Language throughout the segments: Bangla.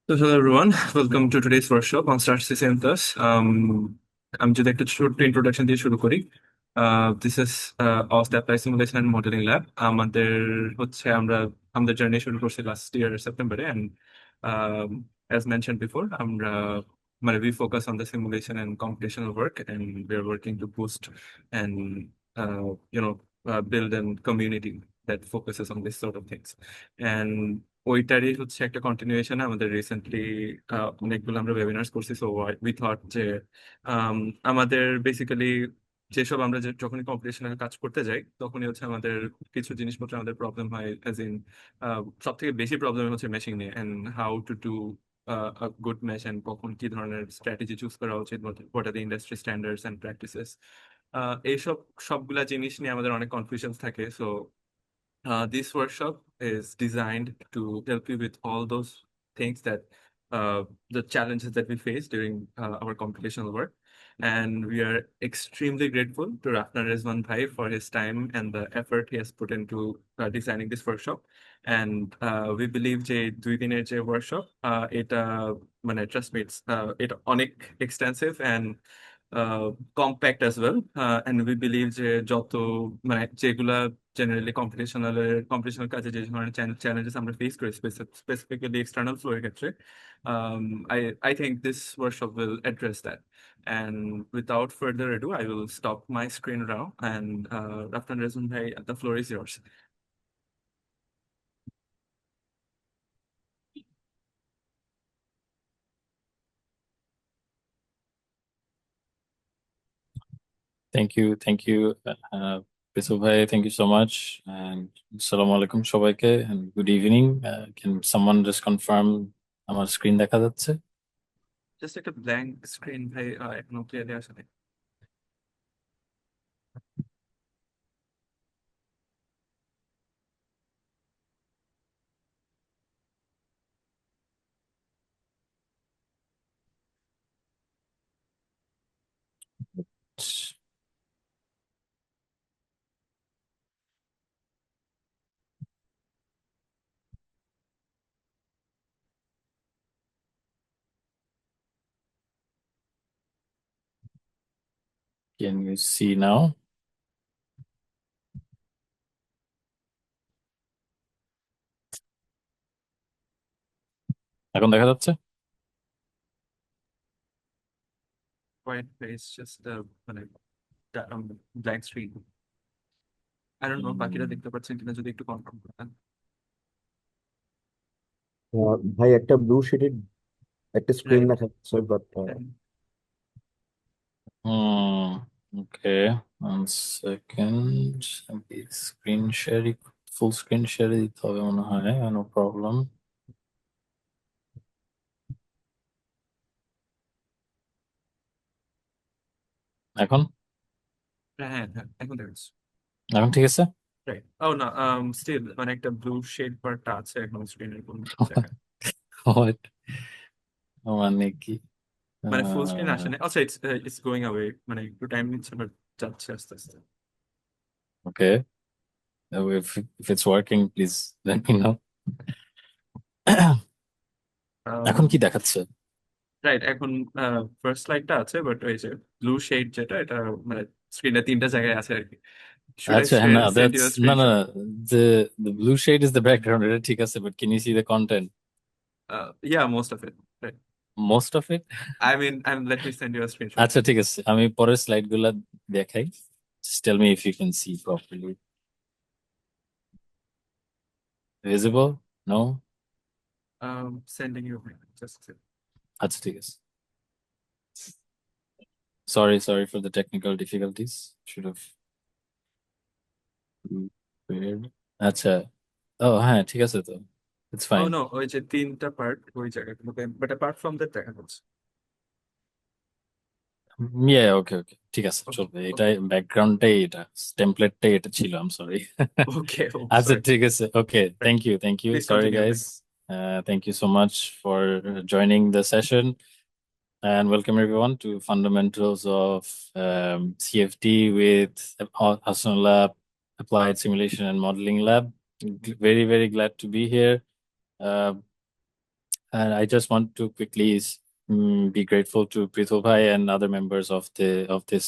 So hello everyone, welcome to today's workshop on Start CCM Plus. আমি যদি একটা ছোট্ট ইন্ট্রোডাকশন দিয়ে শুরু করি, দিস ইজ অস্ট apply simulation and modelling lab. আমরা আমাদের জার্নি শুরু করছি লাস্ট ইয়ার সেপ্টেম্বরে, অ্যান্ড অ্যাজ মেনশন বিফোর আমরা মানে we focus on the simulation and computational work, and we are working to boost and uh, you know build a community that focuses on this sort of things. And ওইটারই হচ্ছে একটা কন্টিনিউয়েশন। আমাদের রিসেন্টলি অনেকগুলো আমরা ওয়েবিনার্স করছি, সো উই থট যে আম, আমাদের বেসিক্যালি যেসব আমরা যখনই কম্পিটিশনাল কাজ করতে যাই তখনই হচ্ছে আমাদের কিছু জিনিসপত্র আমাদের প্রবলেম হয়, অ্যাজ ইন সব থেকে বেশি প্রবলেম হচ্ছে মেশিং নিয়ে, and how to do good mesh, and কখন কি ধরনের স্ট্র্যাটেজি চুজ করা উচিত, what are the industry standards and practices. এইসব সবগুলা জিনিস নিয়ে আমাদের অনেক কনফিউশন থাকে। So this workshop is designed to help you with all those things that the challenges that we face during our computational work. And we are extremely grateful to Rafna Rezwan Bhai for his time and the effort he has put into designing this workshop. And we believe যে দুই দিনের যে workshop এটা মানে trust me, এটা অনেক extensive and compact as well. And we believe যে যত মানে যেগুলা জেনারেলি কম্পিটিশনাল কাজে যে ধরনের চ্যালেঞ্জেস আমরা ফেস করি, স্পেসিফিক্যালি এক্সটার্নাল ফ্লো এর ক্ষেত্রে, I I think this workshop will address that. And without further ado, I will stop my screen now, and Raftan Rezun Bhai, the floor is yours. Thank you, Bisu bhai. Thank you so much, and Assalamu alaikum সবাইকে, and good evening. Can someone just confirm আমার স্ক্রিন দেখা যাচ্ছে? Just একটা blank screen, ভাই, এখনো ক্লিয়ারলি আসে নাই। Can you see now? এখন দেখা যাচ্ছে? White face, just মানে blank screen. I don't know বাকিরা দেখতে পাচ্ছেন কিনা, যদি একটু কনফার্ম করতেন। ভাই একটা ব্লু শেডেড একটা স্ক্রিন রাইট। দেখা যাচ্ছে but Okay, 1 second. Screen share, full screen share দিতে হবে মনে হয়, no problem. এখন হ্যাঁ হ্যাঁ হ্যাঁ, এখন দেখছি। এখন ঠিক আছে? রাইট। ও না, স্টিল মানে একটা ব্লু শেড বারটা আছে এখন স্ক্রিনের কোন জায়গায়। What? মানে কি? মানে ফুল স্ক্রিন আসে না। আচ্ছা, ইটস গোইং অ্যাওয়ে, মানে একটু টাইম নিচ্ছে বাট যাচ্ছে আস্তে আস্তে। Okay, if it's working, please let me know. এখন কি দেখাচ্ছে? রাইট, এখন ফার্স্ট স্লাইডটা আছে, বাট ওই যে ব্লু শেড যেটা, এটা মানে স্ক্রিনে তিনটা জায়গায় আছে আর কি। শুড আই আচ্ছা, হ্যাঁ, না, send you that's a no, no, screenshot? no. The blue shade is the background, এটা ঠিক আছে, but can you see the content? Yeah, most of it. Right. Most of it? I mean let me send you a screenshot. আচ্ছা, ঠিক আছে, আমি পরের স্লাইড গুলা দেখাই। Just tell me if you can see properly. Visible? No? Sending you just. আচ্ছা, ঠিক আছে। Sorry for the technical difficulties. Should have prepared. আচ্ছা, ও হ্যাঁ, ঠিক আছে তো, it's ও fine. নো, ওই যে তিনটা পার্ট ওই জায়গাগুলোতে, বাট অ্যাপার্ট ফ্রম দ্যাট দেখা যাচ্ছে। Yeah, okay, ঠিক আছে, ওকে চলবে, এটাই ওকে ব্যাকগ্রাউন্ডটাই, এটা টেমপ্লেটটাই এটা ছিল, আই এম সরি। ওকে। ও আচ্ছা, সরি। ঠিক আছে, okay, right, thank you, please sorry continue ভাই। guys. Thank you so much for joining the session, and welcome everyone to Fundamentals of CFD with Hassanullah Applied Simulation and Modeling Lab. Very glad to be here. Uh, And I just want to quickly be grateful to Prithul Bhai and other members of this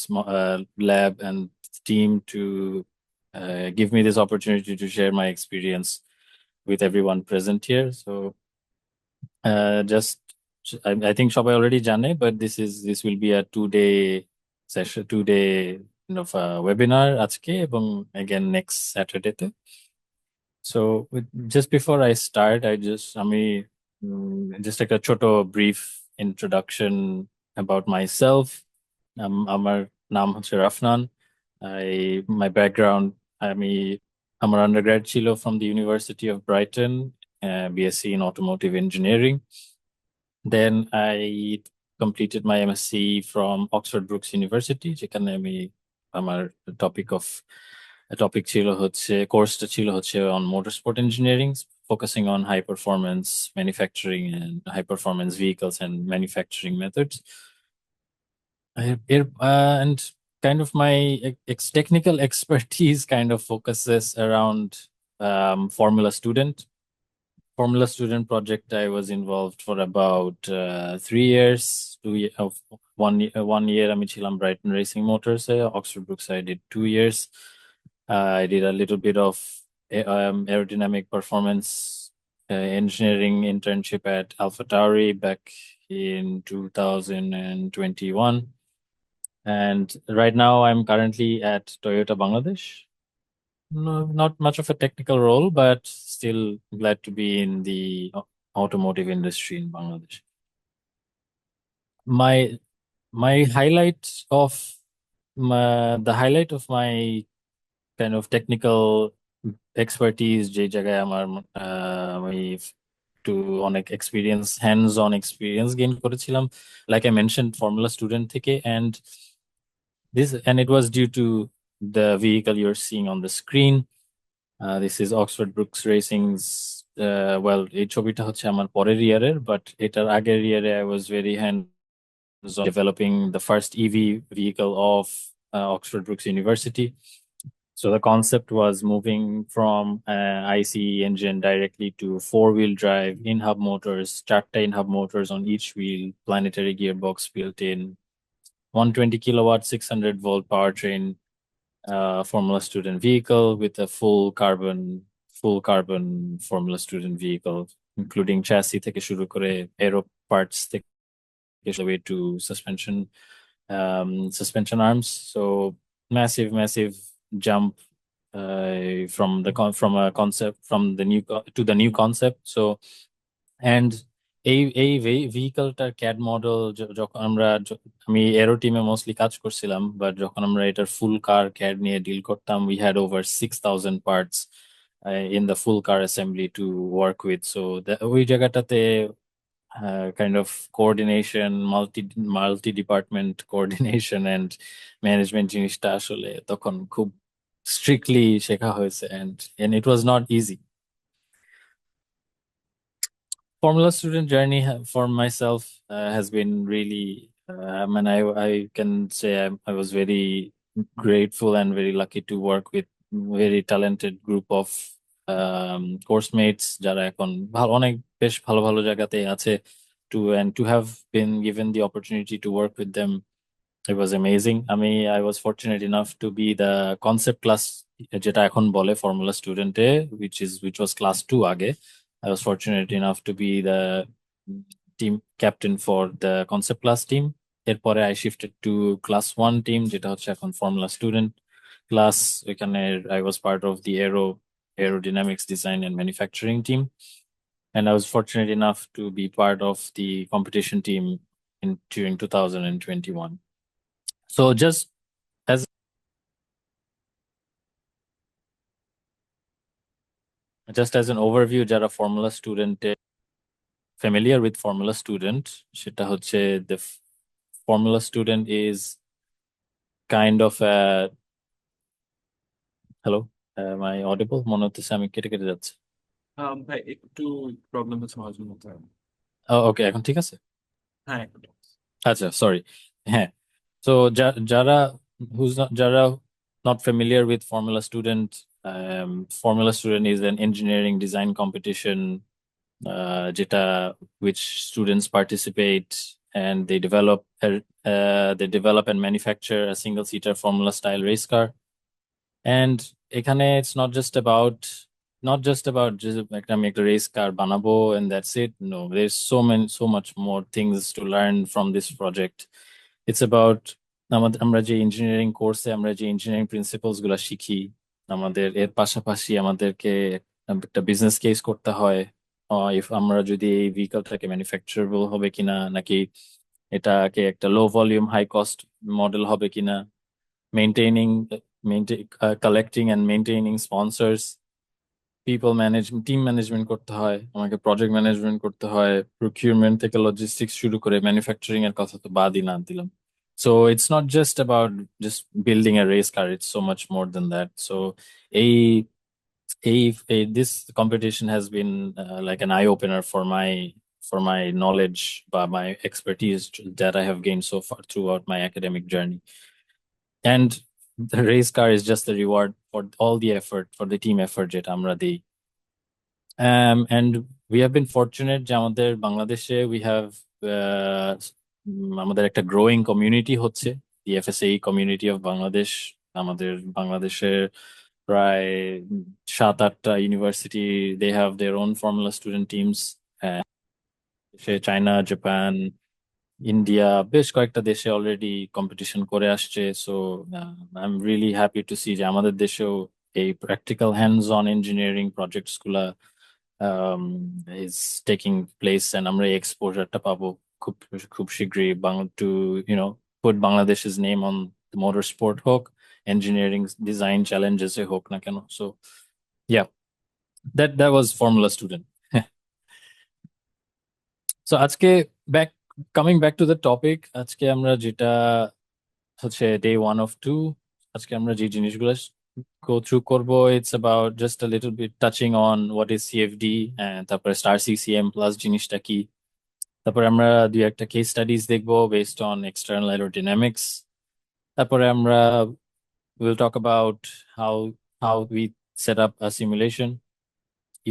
lab and team to give me this opportunity to share my experience with everyone present here. So just I think সবাই already জানে, but this will be a 2-day session, 2-day webinar আজকে এবং again next Saturday তে. So just before I start, আমি just like a ছোট brief introduction about myself. আমার নাম হচ্ছে রাফনান. My background, আমার undergrad ছিল from the University of Brighton, BSc in Automotive Engineering. Then I completed my MSc from Oxford Brookes University, যেখানে আমার topic ছিল হচ্ছে কোর্সটা ছিল হচ্ছে on motorsport engineering, focusing on high performance manufacturing and high performance vehicles and manufacturing methods. And kind of my technical expertise kind of focuses around Formula Student project. I was involved for about 3 years. 1 year আমি ছিলাম Brighton Racing Motors. Oxford Brookes I did 2 years. I did a little bit of aerodynamic performance engineering internship at AlphaTauri back in 2021. And right now I'm currently at Toyota Bangladesh. No, not much of a technical role, but still glad to be in the automotive industry in Bangladesh. The highlight of my kind of technical expertise, যে জায়গায় আমার আমি একটু অনেক experience, hands-on experience gain করেছিলাম, like I mentioned, Formula Student থেকে, and it was due to the vehicle you're seeing on the screen. This is Oxford Brookes Racing's well, এই ছবিটা হচ্ছে আমার পরের ইয়ারের, but এটার আগের ইয়ারে I was very hands-on developing the first EV vehicle of Oxford Brookes University. So the concept was moving from ICE engine directly to 4-wheel drive in-hub motors, চারটা in-hub motors on each wheel, planetary gearbox built in, 120 kilowatt, 600 volt powertrain, Formula Student vehicle with a full carbon Formula Student vehicle, including chassis থেকে শুরু করে aero parts থেকে the way to suspension arms. So massive jump from a concept to the new concept. So and এই ভেহিকলটার CAD মডেল যখন আমি এরো টিমে মোস্টলি কাজ করছিলাম, বাট যখন আমরা এটার ফুল কার CAD নিয়ে ডিল করতাম, we had over 6,000 parts in the full car assembly to work with. So ওই জায়গাটাতে kind of coordination, multi-department coordination and management জিনিসটা আসলে তখন খুব strictly শেখা হয়েছে, and it was not easy. Formula Student journey for myself has been really, and I can say I was very grateful and very lucky to work with very talented group of course mates যারা এখন অনেক বেশ ভালো জায়গাতে আছে, and to have been given the opportunity to work with them, it was amazing. I was fortunate enough to be the concept class যেটা এখন বলে Formula Student which was class 2 আগে. I was fortunate enough to be the team captain for the concept class team. এরপরে I shifted to class 1 team যেটা হচ্ছে এখন Formula Student class. এখানে I was part of the aerodynamics design and manufacturing team, and I was fortunate enough to be part of the competition team during 2021. So just as an overview, যারা Formula Student familiar with Formula Student, সেটা হচ্ছে the Formula Student is kind of a hello, am I audible? মনে হচ্ছে আমি কেটে যাচ্ছে। ভাই একটু প্রবলেম হচ্ছে মাঝে মধ্যে। ওকে, এখন ঠিক আছে? হ্যাঁ, আচ্ছা, সরি। হ্যাঁ, so যারা not familiar with Formula Student, Formula Student is an engineering design competition যেটা which students participate and they develop and manufacture a single seater formula style race car. And এখানে it's not just about just আমি একটা race car বানাবো and that's it. No, there's so much more things to learn from this project. It's about আমরা যে ইঞ্জিনিয়ারিং কোর্সে আমরা যে ইঞ্জিনিয়ারিং প্রিন্সিপালস গুলা শিখি, আমাদের এর পাশাপাশি আমাদেরকে একটা বিজনেস কেস করতে হয়। ইফ আমরা যদি এই ভেহিকলটাকে ম্যানুফ্যাকচারেবল হবে কিনা, নাকি এটাকে একটা low volume high cost model হবে কিনা, maintaining collecting and maintaining sponsors, team management করতে হয়, আমাকে প্রজেক্ট ম্যানেজমেন্ট করতে হয়, প্রকিউরমেন্ট থেকে লজিস্টিক্স শুরু করে ম্যানুফ্যাকচারিং এর কথা তো বাদই না দিলাম। So it's not just about just building a race car, it's so much more than that. So this competition has been like an eye opener for my knowledge, but my expertise that I have gained so far throughout my academic journey. And the race car is just the reward for all the effort, for the team effort যেটা আমরা দিই. And we have been fortunate যে আমাদের বাংলাদেশে we have আমাদের একটা growing community হচ্ছে, the FSAE community of Bangladesh. আমাদের বাংলাদেশের প্রায় 7-8টা university, they have their own formula student teams. সে চায়না, জাপান, ইন্ডিয়া, বেশ কয়েকটা দেশে অলরেডি কম্পিটিশন করে আসছে। So I am really happy to see যে আমাদের দেশেও এই practical hands on engineering projects গুলা ইজ টেকিং প্লেস, এন্ড আমরা এই এক্সপোজারটা পাবো খুব খুব শীঘ্রই টু পুট বাংলাদেশের নেম অন মোটর স্পোর্ট হোক, ইঞ্জিনিয়ারিং ডিজাইন চ্যালেঞ্জেস এ হোক না কেন। So yeah, that was formula student. So আজকে coming back to the topic, আজকে আমরা যেটা হচ্ছে ডে 1 of 2, আজকে আমরা যে জিনিসগুলো go through করবো, it's about just a little bit touching on what is CFD, and তারপরে স্টার CCM প্লাস জিনিসটা কি, তারপরে আমরা দুই একটা কেস স্টাডিজ দেখবো based on external aerodynamics, তারপরে আমরা will talk about how we set up a simulation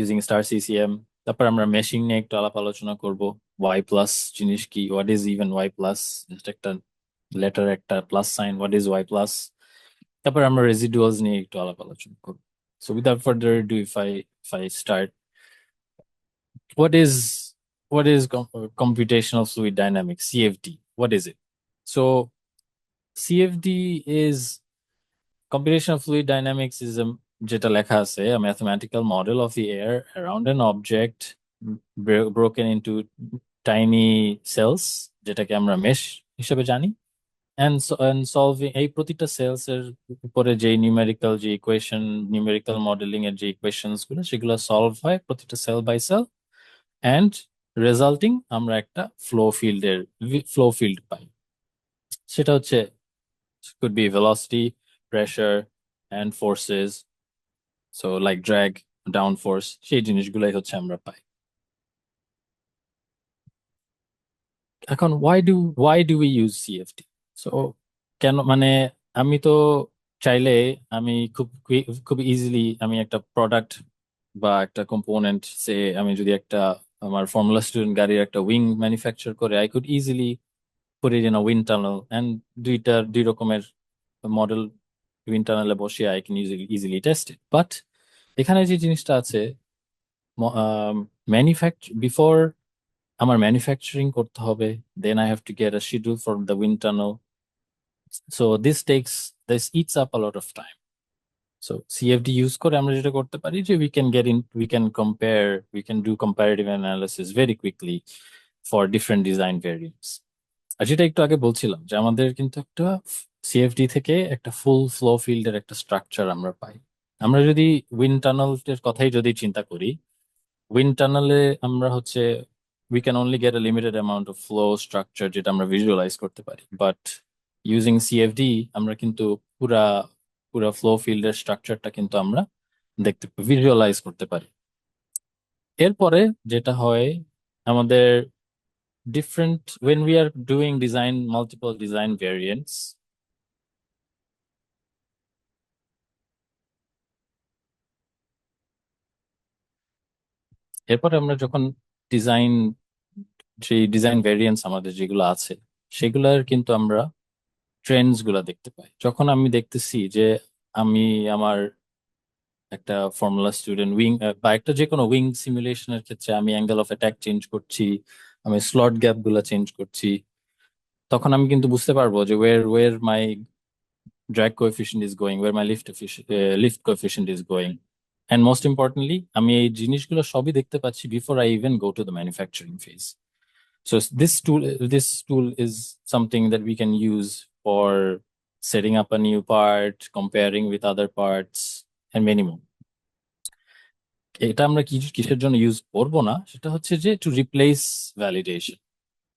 using star CCM, তারপর আমরা মেশিং নিয়ে একটু আলাপ আলোচনা করব, y প্লাস জিনিস কি, what is even y plus, একটা লেটার, একটা plus sign, what is y plus, তারপর আমরা রেসিডুয়ালস নিয়ে একটু আলাপ আলোচনা করব। So without further do, if I start, what is computational fluid dynamics, CFD? What is it? So CFD is computational fluid dynamics is যেটা লেখা আছে, a mathematical model of the air around an object broken into tiny cells, যেটাকে আমরা মেশ হিসেবে জানি, and solving এই প্রতিটা সেলস এর উপরে যে নিউমেরিক্যাল যে ইকুয়েশন, নিউমেরিক্যাল মডেলিং এর যে ইকুয়েশনস গুলো, সেগুলো সলভ হয় প্রতিটা cell by cell, and resulting আমরা একটা ফ্লো ফিল্ড পাই। সেটা হচ্ছে could be velocity, pressure, and forces, so like drag, downforce, সেই জিনিসগুলাই হচ্ছে আমরা পাই। এখন why do we use CFD? So কেন, মানে আমি তো চাইলে আমি খুব ইজিলি আমি একটা প্রোডাক্ট বা একটা কম্পোনেন্ট, সে আমি যদি একটা আমার ফর্মুলা স্টুডেন্ট গাড়ির একটা উইং ম্যানুফ্যাকচার করে, I could easily put it in a wind tunnel, and দুই রকমের মডেল উইন্ড টানেলে বসে I can easily test it. But এখানে যে জিনিসটা আছে, বিফোর আমার ম্যানুফ্যাকচারিং করতে হবে, then I have to get a schedule for the wind tunnel, so this eats up a lot of time. So CFD use করে আমরা যেটা করতে পারি যে we can do comparative analysis very quickly for different design variants. আর যেটা একটু আগে বলছিলাম যে আমাদের কিন্তু একটা CFD থেকে একটা ফুল ফ্লো ফিল্ডের একটা স্ট্রাকচার আমরা পাই। আমরা যদি উইন্ড টানেলের কথাই যদি চিন্তা করি, উইন্ড টানেলে আমরা হচ্ছে we can only get a limited amount of flow structure যেটা আমরা ভিজুয়ালাইজ করতে পারি, বাট ইউজিং CFD আমরা কিন্তু পুরা পুরা ফ্লো ফিল্ডের স্ট্রাকচারটা কিন্তু আমরা ভিজুয়ালাইজ করতে পারি। এরপরে যেটা হয় আমাদের when we are doing multiple design variants, এরপরে আমরা যখন ডিজাইন, যে ডিজাইন ভেরিয়েন্টস আমাদের যেগুলো আছে সেগুলার কিন্তু আমরা ট্রেন্ডস গুলা দেখতে পাই। যখন আমি দেখতেছি যে আমি আমার একটা ফর্মুলা স্টুডেন্ট উইং বা একটা যে কোনো উইং সিমুলেশনের ক্ষেত্রে আমি অ্যাঙ্গেল অফ অ্যাটাক চেঞ্জ করছি, আমি স্লট গ্যাপ গুলা চেঞ্জ করছি, তখন আমি কিন্তু বুঝতে পারবো যে ওয়ের মাই drag coefficient is going, where my lift coefficient is going. And most importantly, আমি এই জিনিসগুলো সবই দেখতে পাচ্ছি before I even go to the manufacturing phase. So this tool is something that we can use for setting up a new part, comparing with other parts, and many more. এটা আমরা কিসের জন্য ইউজ করব না, সেটা হচ্ছে যে টু রিপ্লেস ভ্যালিডেশন।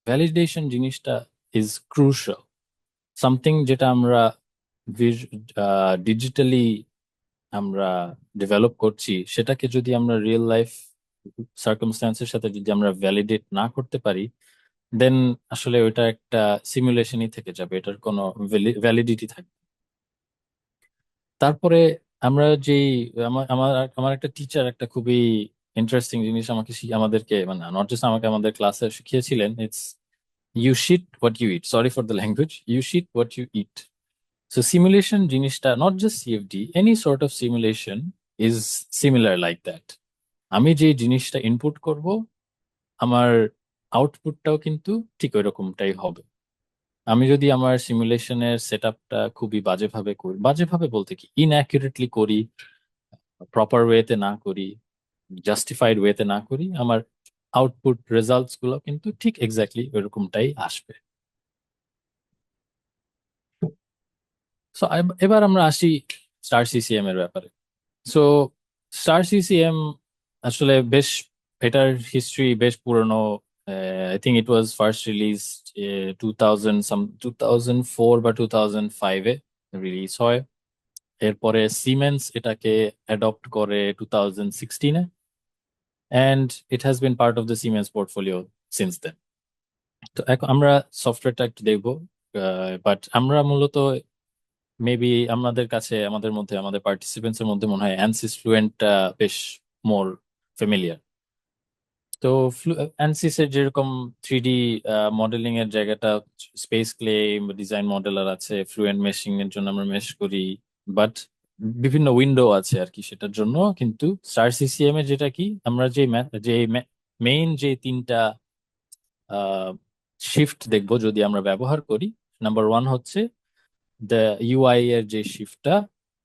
ভ্যালিডেশন জিনিসটা ইজ ক্রুশাল, সামথিং যেটা আমরা ডিজিটালি আমরা ডেভেলপ করছি, সেটাকে যদি আমরা রিয়েল লাইফ সার্কামস্ট্যান্সের সাথে যদি আমরা ভ্যালিডেট না করতে পারি, দেন আসলে ওইটা একটা সিমুলেশনই থেকে যাবে, এটার কোনো ভ্যালিডিটি থাকবে না। তারপরে আমরা যেই আমার আমার আমার একটা টিচার একটা খুবই ইন্টারেস্টিং জিনিস আমাকে আমাদেরকে, মানে নট জাস্ট আমাকে, আমাদের ক্লাসে শিখিয়েছিলেন, it's you shit what you eat, sorry for the language, you shit what you eat. So simulation জিনিসটা, not just CFD, any sort of simulation is similar like that. আমি যে জিনিসটা ইনপুট করব, আমার আউটপুটটাও কিন্তু ঠিক ওই রকমটাই হবে। আমি যদি আমার সিমুলেশনের সেট আপটা খুবই বাজেভাবে করি, বাজেভাবে বলতে কি, ইনঅ্যাকুরেটলি করি, প্রপার ওয়েতে না করি, জাস্টিফাইড ওয়েতে না করি, আমার আউটপুট রেজাল্টস গুলো কিন্তু ঠিক এক্স্যাক্টলি ওইরকমটাই আসবে। সো এবার আমরা আসি স্টার সিসিএম এর ব্যাপারে। সো স্টার সিসিএম আসলে বেশ, এটার হিস্ট্রি বেশ পুরনো। I think it was first release 2004 বা 2005-এ রিলিজ হয়। এরপরে সিমেন্স এটাকে অ্যাডপ্ট করে 2016-এ, and it has been part of the Siemens portfolio since then. তো এখন আমরা সফটওয়্যারটা একটু দেখবো, বাট আমরা মূলত মেবি আমাদের কাছে, আমাদের মধ্যে, আমাদের পার্টিসিপেন্টস এর মধ্যে মনে হয় অ্যানসিস ফ্লুয়েন্টটা বেশ মোর ফ্যামিলিয়ার। তো অ্যানসিস এর যেরকম 3D মডেলিং এর জায়গাটা, স্পেস ক্লেম ডিজাইন মডেলার আছে, ফ্লুয়েন্ট মেশিং এর জন্য আমরা মেশ করি, বাট বিভিন্ন উইন্ডো আছে আর কি সেটার জন্য। কিন্তু স্টার সিসিএম এর যেটা কি, আমরা যে মেইন যে তিনটা শিফট দেখবো যদি আমরা ব্যবহার করি, নাম্বার ওয়ান হচ্ছে দ্য ইউআই এর যে শিফটটা,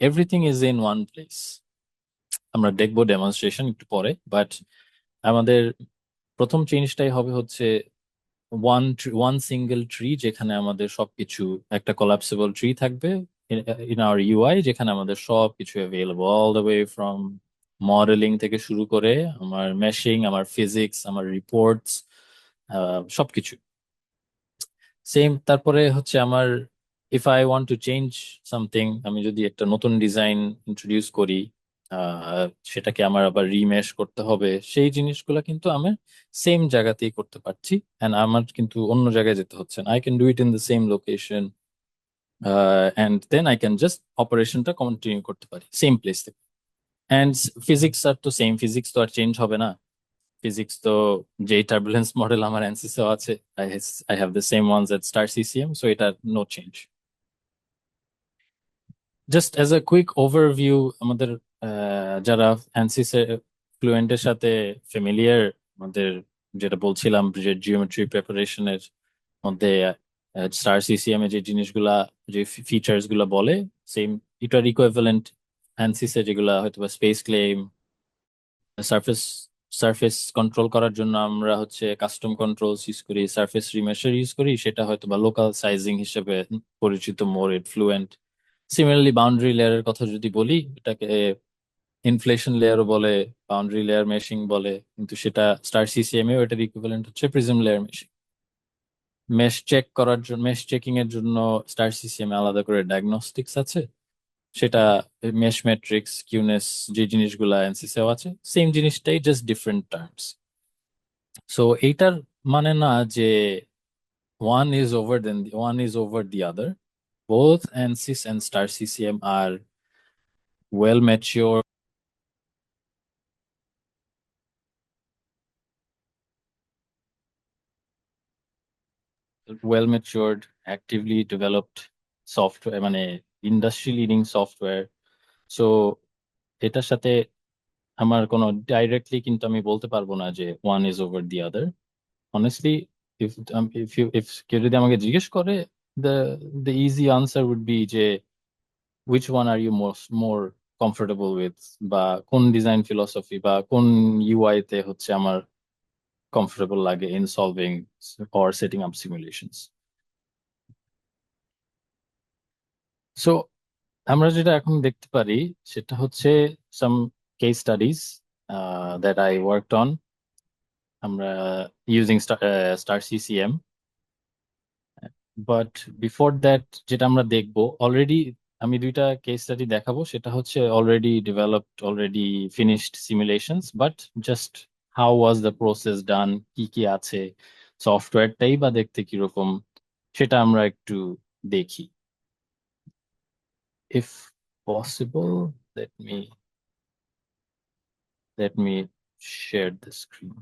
everything is in one place. আমরা দেখবো ডেমনস্ট্রেশন একটু পরে, বাট আমাদের প্রথম জিনিসটাই হবে হচ্ছে ওয়ান সিঙ্গেল ট্রি, যেখানে আমাদের সবকিছু, একটা কোলাপসিবল ট্রি থাকবে ইন আওয়ার ইউআই, যেখানে আমাদের সবকিছু available, all the way from modelling থেকে শুরু করে আমার মেশিং, আমার ফিজিক্স, আমার রিপোর্টস, সবকিছু সেম। তারপরে হচ্ছে আমার, if I want to change something, আমি যদি একটা নতুন ডিজাইন ইন্ট্রোডিউস করি, সেটাকে আমার আবার রিমেশ করতে হবে, সেই জিনিসগুলো কিন্তু আমি সেম জায়গাতেই করতে পারছি, অ্যান্ড আমার কিন্তু অন্য জায়গায় যেতে হচ্ছে না। I can do it in the same location, and then I can just অপারেশনটা কন্টিনিউ করতে পারি সেম প্লেস থেকে। অ্যান্ড ফিজিক্স আর তো সেম, ফিজিক্স তো আর চেঞ্জ হবে না। ফিজিক্স তো, যে টার্বুলেন্স মডেল আমার অ্যানসিসেও আছে, I have the same ones at Star CCM, so এটা no change. Just as a quick overview, আমাদের যারা অ্যানসিস ফ্লুয়েন্টের সাথে ফ্যামিলিয়ার, আমাদের যেটা বলছিলাম যে জিওমেট্রি প্রিপারেশনের মধ্যে স্টার সিসিএম এ যে জিনিসগুলা, যে ফিচার্স গুলা বলে, সেম এটার ইকুইভ্যালেন্ট অ্যানসিসে যেগুলা হয়তো বা space claim, surface surface control করার জন্য আমরা হচ্ছে কাস্টম কন্ট্রোলস ইউজ করি, সারফেস রিমেশার ইউজ করি, সেটা হয়তো বা লোকাল সাইজিং হিসেবে পরিচিত মোর ফ্লুয়েন্ট। সিমিলারলি বাউন্ডারি লেয়ারের কথা যদি বলি, এটাকে ইনফ্লেশন লেয়ারও বলে, বাউন্ডারি লেয়ার মেশিং বলে, কিন্তু সেটা স্টার সিসিএম এও এটার ইকুইভ্যালেন্ট হচ্ছে প্রিজম লেয়ার মেশিং। মেশ চেক করার জন্য, মেশ চেকিং এর জন্য স্টার সিসিএম এ আলাদা করে ডায়াগনস্টিক্স আছে, সেটা মেশ ম্যাট্রিক্স, কিউনেস, যে জিনিসগুলা এনসিসিও আছে, সেম জিনিসটাই, জাস্ট ডিফারেন্ট টার্মস। সো এইটার মানে না যে one is over the other. Both ANSYS and Star CCM are well matured well matured, actively developed software, মানে industry leading software. So এটার সাথে আমার কোনো ডাইরেক্টলি কিন্তু আমি বলতে পারবো না যে one is over the other. Honestly, if কেউ যদি আমাকে জিজ্ঞেস করে, the easy answer would be যে which one are you more comfortable with, বা কোন ডিজাইন ফিলসফি বা কোন ইউআই তে হচ্ছে আমার comfortable লাগে in solving or setting up simulations. So আমরা যেটা এখন দেখতে পারি সেটা হচ্ছে some case studies that I worked on. আমরা using Star CCM. But before that যেটা আমরা দেখবো, অলরেডি আমি দুইটা কেস স্টাডি দেখাবো, সেটা হচ্ছে already developed, already finished simulations, but just how was the process done, কি কি আছে, সফটওয়্যারটাই বা দেখতে কিরকম, সেটা আমরা একটু দেখি। If possible, let me share the screen.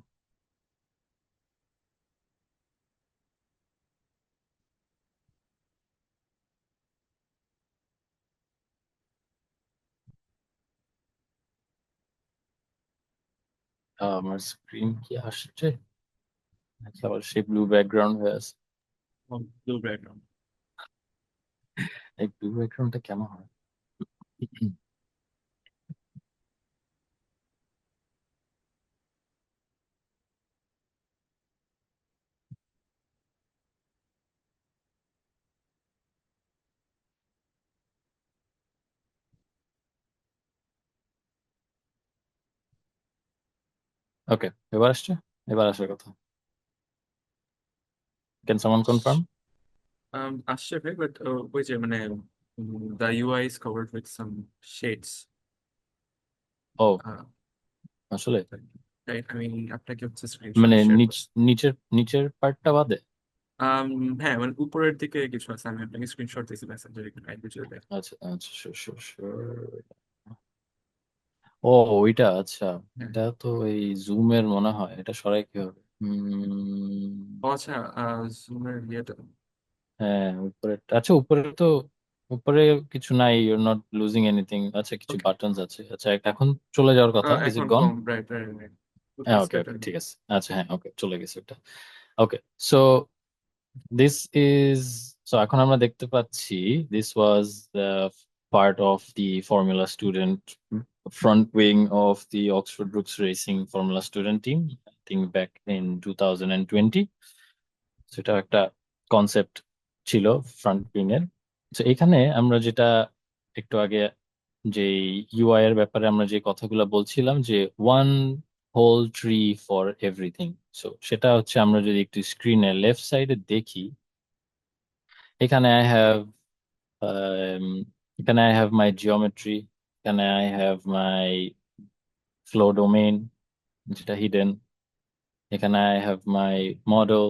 আমার স্ক্রিন কি আসছে? আচ্ছা, আবার সেই ব্লু ব্যাকগ্রাউন্ড হয়ে আছে। Blue background. এই ব্লু ব্যাকগ্রাউন্ডটা কেমন হয়? ওকে, এবার আসছে, এবার আসার কথা। Can someone confirm? আসছে ভাই, বাট ওই যে মানে the UI is covered with some shades. O, Uh, আসলে right? আমি আপনাকে হচ্ছে মানে স্ক্রিনশট শেয়ার করছি। নিচের পার্টটা বাদে? হ্যাঁ, মানে উপরের দিকে কিছু আছে, আমি আপনাকে স্ক্রিনশট দিয়েছি মেসেঞ্জারে, একটু টাইপ দিয়ে দেখ। আচ্ছা আচ্ছা, sure. ও, ওইটা, আচ্ছা। হ্যাঁ। এটা তো এই জুমের মনে হয়, এটা সরাই কি হবে? ও আচ্ছা, জুমের ইয়েটা। হ্যাঁ, উপরে, আচ্ছা উপরে তো, উপরে কিছু নাই, ইউর নট লুজিং এনিথিং। আচ্ছা, কিছু ওকে, বাটনস আছে। আচ্ছা, এখন চলে যাওয়ার কথা, ইজ ইট এখন গন? কম, রাইট রাইট রাইট। হ্যাঁ, ওকে ওকে, ঠিক আছে। আচ্ছা, হ্যাঁ, ওকে, চলে গেছে ওটা। ওকে, সো this is, so এখন আমরা দেখতে পাচ্ছি this was the part of the Formula Student front wing of the Oxford Brookes Racing Formula Student team, I think back in 2020. সেটা একটা কনসেপ্ট ছিল ফ্রন্ট উইং এর। তো এখানে আমরা যেটা একটু আগে যে ইউআই এর ব্যাপারে আমরা যে কথাগুলো বলছিলাম, যে one whole tree for everything, so সেটা হচ্ছে আমরা যদি একটু স্ক্রিনের লেফট সাইডে দেখি, এখানে আই হ্যাভ এখানে আই হ্যাভ মাই জিওমেট্রি, এখানে I have my flow domain যেটা হিডেন, এখানে আই হ্যাভ মাই মডেল,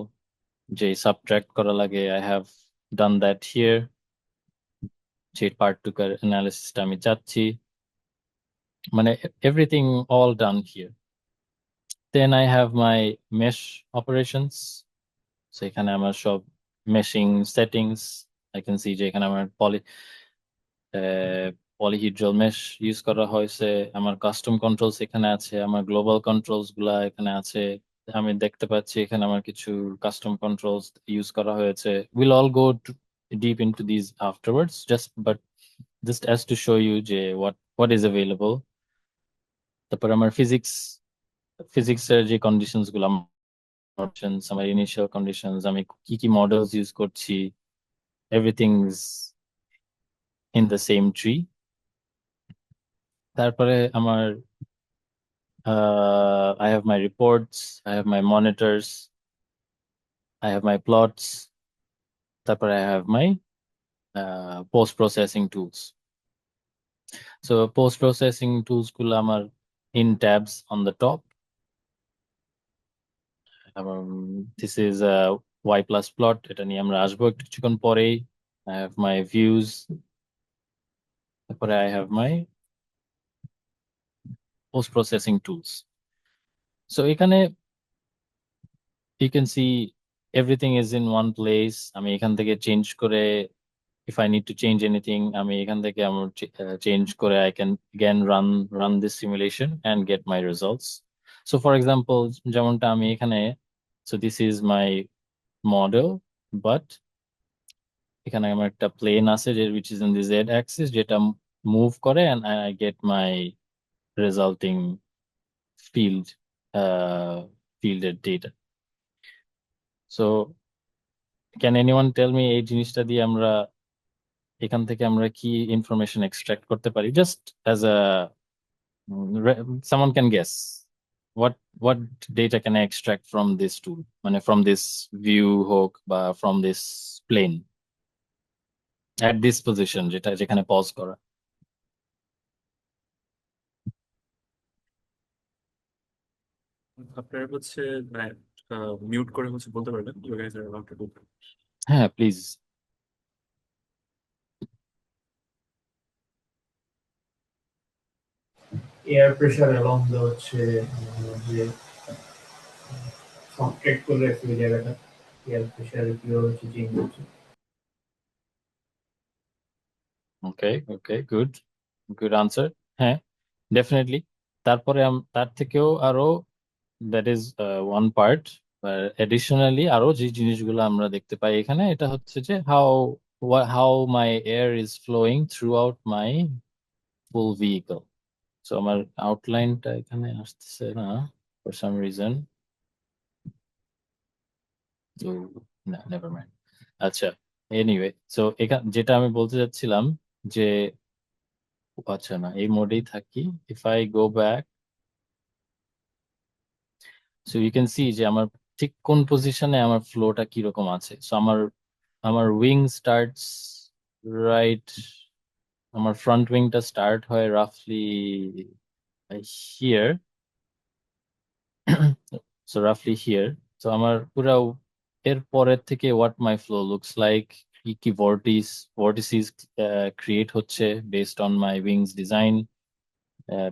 যে সাবট্রাক্ট করা লাগে, I have done that here, যে পার্টটুকার অ্যানালিসিসটা আমি চাচ্ছি, মানে everything all done here. Then I have my mesh operations, সেখানে আমার সব meshing settings, I can see যে এখানে আমার পলিহিড্রাল মেশ ইউজ করা হয়েছে, আমার কাস্টম কন্ট্রোলস এখানে আছে, আমার গ্লোবাল কন্ট্রোলস গুলা এখানে আছে, আমি দেখতে পাচ্ছি এখানে আমার কিছু কাস্টম কন্ট্রোলস ইউজ করা হয়েছে। Will all go deep into this afterwards, just as to show you যে হোয়াট ইজ অ্যাভেলেবল। তারপর আমার ফিজিক্সের যে কন্ডিশনস গুলো, আমার ইনিশিয়াল কন্ডিশনস, আমি কি কি মডেলস ইউজ করছি, everything is in the same tree. তারপরে আমার I have my reports, I have my monitors, I have my plots, তারপরে I have my post processing tools. So post processing tools গুলো আমার in tabs on the top. This is a y plus plot, এটা নিয়ে আমরা আসবো একটু কিছুক্ষণ পরেই। I have my views, তারপরে I have my post processing tools. So এখানে you can see everything is in one place. আমি এখান থেকে চেঞ্জ করে, if I need to change anything, আমি এখান থেকে আমার change করে I can again run this simulation and get my results. So for example, যেমনটা আমি এখানে, so this is my model, but এখানে আমার একটা প্লেন আছে যে which is in the z axis, যেটা মুভ করে and I get my resulting fielded data. So can anyone tell me এই জিনিসটা দিয়ে আমরা এখান থেকে আমরা কি ইনফরমেশন এক্সট্রাক্ট করতে পারি? Just as a someone can guess what data can I extract from this tool, মানে from this view হোক বা from this plane at this position, যেখানে পজ করা। আপনার হচ্ছে মিউট করে হচ্ছে বলতে পারবেন, you guys are allowed to do. হ্যাঁ প্লিজ। এয়ার প্রেসার এবং হচ্ছে যে সাবট্রাক্ট করে রাখছে ওই জায়গাটা, এয়ার প্রেসার কিভাবে হচ্ছে চেঞ্জ হচ্ছে। Okay good answer. হ্যাঁ ডেফিনেটলি। তারপরে তার থেকেও আরো that is one part. Additionally আরো যে জিনিসগুলো আমরা দেখতে পাই এখানে, এটা হচ্ছে যে how my air is flowing through out my full vehicle. So আমার আউটলাইনটা এখানে আসতেছে না ফর সাম রিজন। না নেভার মাইন্ড। আচ্ছা এনিওয়ে, সো এখানে যেটা আমি বলতে চাচ্ছিলাম যে, আচ্ছা না এই মোডেই থাকি, if I go back, so you can see যে আমার ঠিক কোন পজিশনে আমার ফ্লোটা কিরকম আছে। সো আমার উইং স্টার্টস রাইট, আমার ফ্রন্ট উইংটা স্টার্ট হয় রাফলি হিয়ার, সো রাফলি হিয়ার। তো আমার পুরো এর পরের থেকে what my flow looks like, কি vortices ক্রিয়েট হচ্ছে based on my wings design,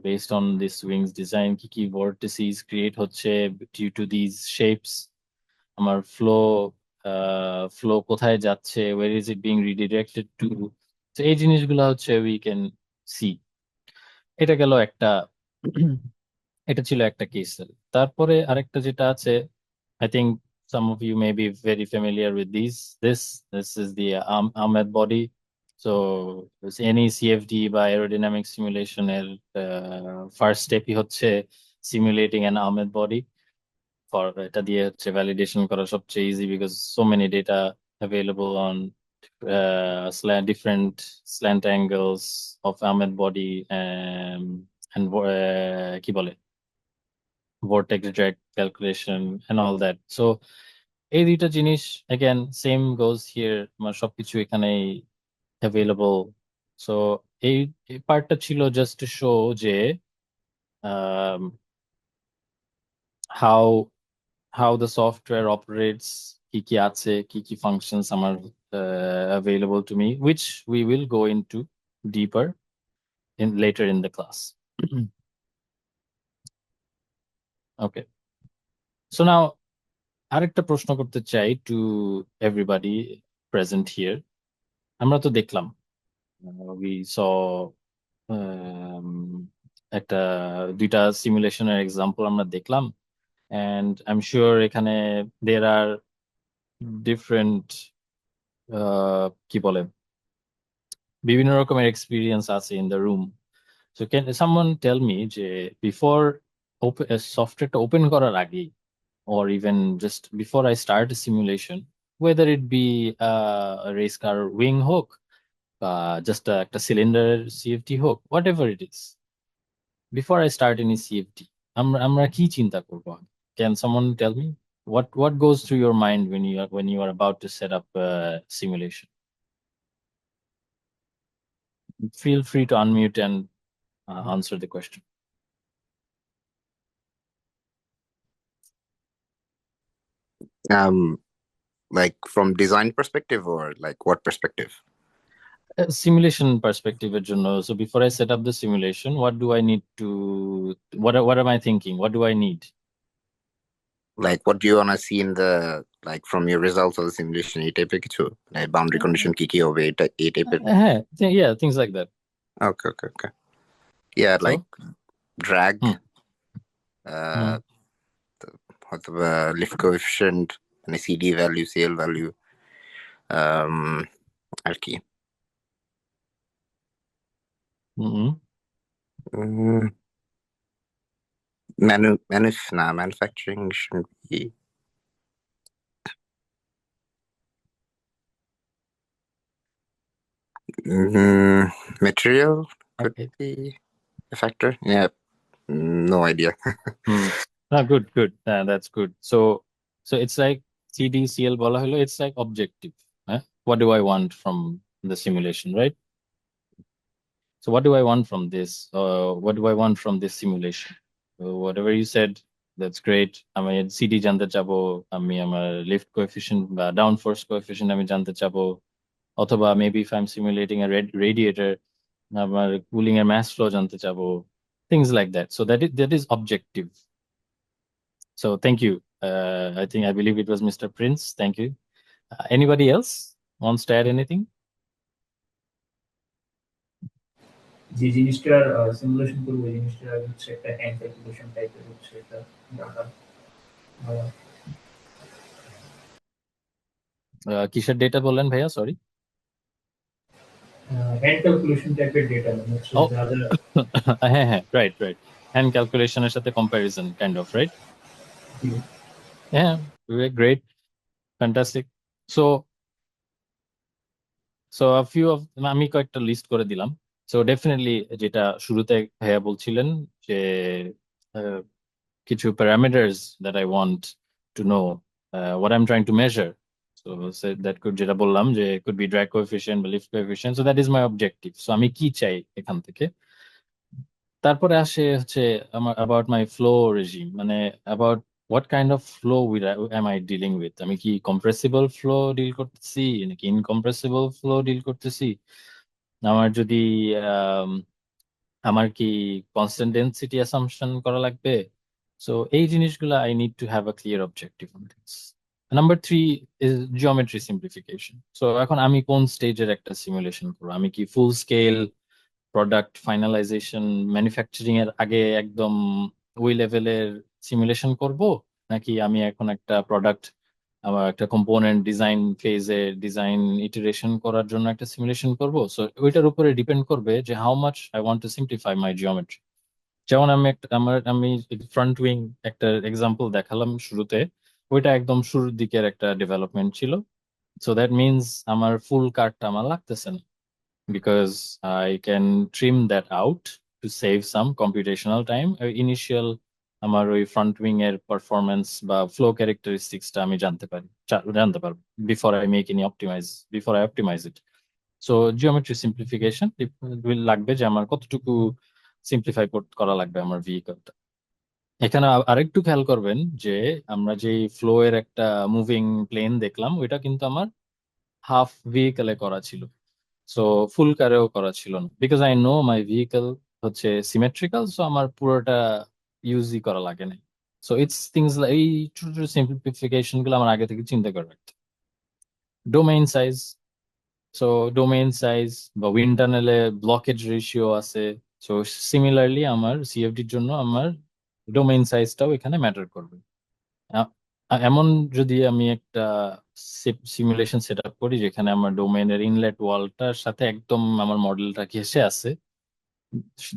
based on this wings design, কি vortices create হচ্ছে due to these shapes, আমার flow কোথায় যাচ্ছে, where is it being redirected to, so এই জিনিসগুলো হচ্ছে we can see। এটা গেল একটা এটা ছিল একটা কেস। তারপরে আরেকটা যেটা আছে, I think some of you may be very familiar with this is the Ahmed body. So any CFD বা aerodynamic simulation এর ফার্স্ট স্টেপই হচ্ছে simulating an Ahmed body। for এটা দিয়ে হচ্ছে ভ্যালিডেশন করা সবচেয়ে easy, because so many data available on different slant angles of Ahmed body and কি বলে vortex drag calculation and all that. So এই দুইটা জিনিস again same goes here, আমার সবকিছু এখানেই available. So এই পার্টটা ছিল just to show যে um, how the software operates, কি আছে, কি functions আমার available to me, which we will go into deeper later in the class. Okay, so now আরেকটা প্রশ্ন করতে চাই টু এভরিবডি প্রেজেন্ট হিয়ার। আমরা তো দেখলাম we saw একটা দুইটা সিমুলেশনের এক্সাম্পল আমরা দেখলাম, and I'm sure এখানে there are different কি বলে বিভিন্ন রকমের এক্সপিরিয়েন্স আছে in the room. So can someone tell me যে before সফটওয়্যারটা ওপেন করার আগে, or even just before I start a simulation, whether it be a race car wing hook, just a cylinder CFD hook, whatever it is, before I start any CFD, আমরা কি চিন্তা করব? Can someone tell me what goes through your mind when you are about to set up a simulation? Feel free to unmute and answer the question. Like from design perspective or like what perspective? Simulation perspective এর জন্য, so before I set up the simulation, what do I need to, what am I thinking, what do I need? Like what do you want to see in the like from your results of the simulation এই টাইপের কিছু like boundary condition কি হবে এটা এই টাইপের হ্যাঁ, yeah, things like that. okay yeah So, like drag hmm, uh হয়তো lift coefficient মানে CD value CL value আর কি হুম, manufacturing shouldn't be material could okay. be a factor. Yeah, no idea. Good. That's good. So it's like CDCL বলা হলো, it's like objective. What do I want from the simulation, right? So what do I want from this? What do I want from this simulation? So whatever you said, that's great. আমি CD জানতে চাবো, আমি আমার lift coefficient বা downforce coefficient আমি জানতে চাবো, অথবা maybe if I'm simulating a radiator, আমার cooling এর mass flow জানতে চাবো, things like that. So that is objective. So thank you. I believe it was Mr. Prince. Thank you. Anybody else wants to add anything? যে জিনিসটার সিমুলেশন করবো ওই জিনিসটা হচ্ছে একটা হ্যান্ড ক্যালকুলেশন টাইপের হচ্ছে এটা ডাটা কিসের ডেটা বললেন ভাইয়া? সরি। হ্যান্ড ক্যালকুলেশন টাইপের ডেটা মানে হচ্ছে Oh. যা যা হ্যাঁ, right. হ্যান্ড ক্যালকুলেশনের সাথে comparison kind of, right? Yeah, great, fantastic. So a few of আমি কয়েকটা লিস্ট করে দিলাম। সো ডেফিনেটলি যেটা শুরুতে ভাইয়া বলছিলেন যে কিছু parameters that I want to know what I'm trying to measure. So that could যেটা বললাম যে could be drag coefficient বা lift coefficient. So that is my objective. So আমি কি চাই এখান থেকে। তারপরে আসে হচ্ছে আমার about my flow regime, মানে about what kind of flow am I dealing with. আমি কি compressible flow ডিল করতেছি নাকি incompressible flow ডিল করতেছি, আমার যদি আমার কি constant density assumption করা লাগবে। So এই জিনিসগুলো I need to have a clear objective on this. Number 3 is geometry simplification. So এখন আমি কোন স্টেজের একটা সিমুলেশন করবো, আমি কি ফুল স্কেল প্রোডাক্ট ফাইনালাইজেশন ম্যানুফ্যাকচারিং এর আগে একদম ওই লেভেলের সিমুলেশন করব, নাকি আমি এখন একটা প্রোডাক্ট আমার একটা কম্পোনেন্ট ডিজাইন ফেজে ডিজাইন ইটারেশন করার জন্য একটা সিমুলেশন করব। সো ওইটার উপরে ডিপেন্ড করবে যে how much I want to simplify my geometry. যেমন আমি ফ্রন্ট উইং একটা এক্সাম্পল দেখালাম শুরুতে, ওইটা একদম শুরুর দিকের একটা ডেভেলপমেন্ট ছিল। সো দ্যাট মিনস আমার ফুল কার্ডটা আমার লাগতেছে না, because I can trim that out to save some computational time. Initial আমার ওই ফ্রন্ট উইং এর পারফরমেন্স বা ফ্লো ক্যারেক্টারিস্টিক্সটা আমি জানতে পারবো before I make any before I optimize it. So geometry simplification লাগবে যে আমার কতটুকু সিম্পলিফাই করা লাগবে আমার ভেহিকলটা। এখানে আরেকটু খেয়াল করবেন যে আমরা যে ফ্লো এর একটা মুভিং প্লেন দেখলাম, ওইটা কিন্তু আমার হাফ ভেহিকলে করা ছিল, সো ফুল কারেও করা ছিল না, because I know my vehicle হচ্ছে সিমেট্রিক্যাল, সো আমার পুরোটা ইউজই করা লাগে না। সো ইটস থিংস এই ছোট ছোট সিম্পলিফিকেশন গুলো আমার আগে থেকে চিন্তা করে রাখতে। Domain size, so domain size বা উইন্ড টানেলে ব্লকেজ রেশিও আছে। সো সিমিলারলি আমার সিএফডির জন্য আমার ডোমেইন সাইজটাও এখানে ম্যাটার করবে। এমন যদি আমি একটা সিমুলেশন সেট আপ করি যেখানে আমার ডোমেইনের ইনলেট ওয়ালটার সাথে একদম আমার মডেলটা ঘেঁষে আছে,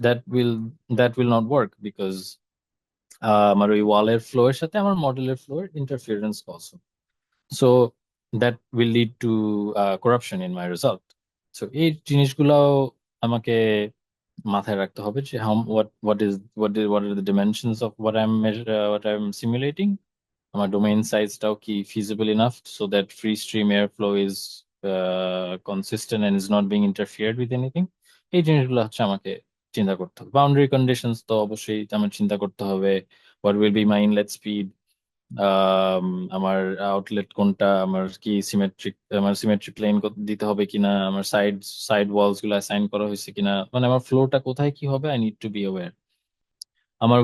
that will not work, because আমার ওই ওয়ালের ফ্লো এর সাথে আমার মডেলের ফ্লো এর interference also. So that will lead to corruption in my result. So এই জিনিসগুলোও আমাকে মাথায় রাখতে হবে যে what are the dimensions of what I'm simulating. আমার ডোমেইন সাইজটাও কি feasible enough so that free stream airflow is consistent and is not being interfered with anything. এই জিনিসগুলো হচ্ছে আমাকে চিন্তা করতে হবে। বাউন্ডারি কন্ডিশনস তো অবশ্যই আমার চিন্তা করতে হবে, what will be my inlet speed, আমার আউটলেট কোনটা, আমার কি আমার সিমেট্রিক প্লেন দিতে হবে কিনা, আমার সাইড ওয়ালস গুলো অ্যাসাইন করা হয়েছে কিনা, মানে আমার ফ্লোটা কোথায় কি হবে I need two be aware. আমার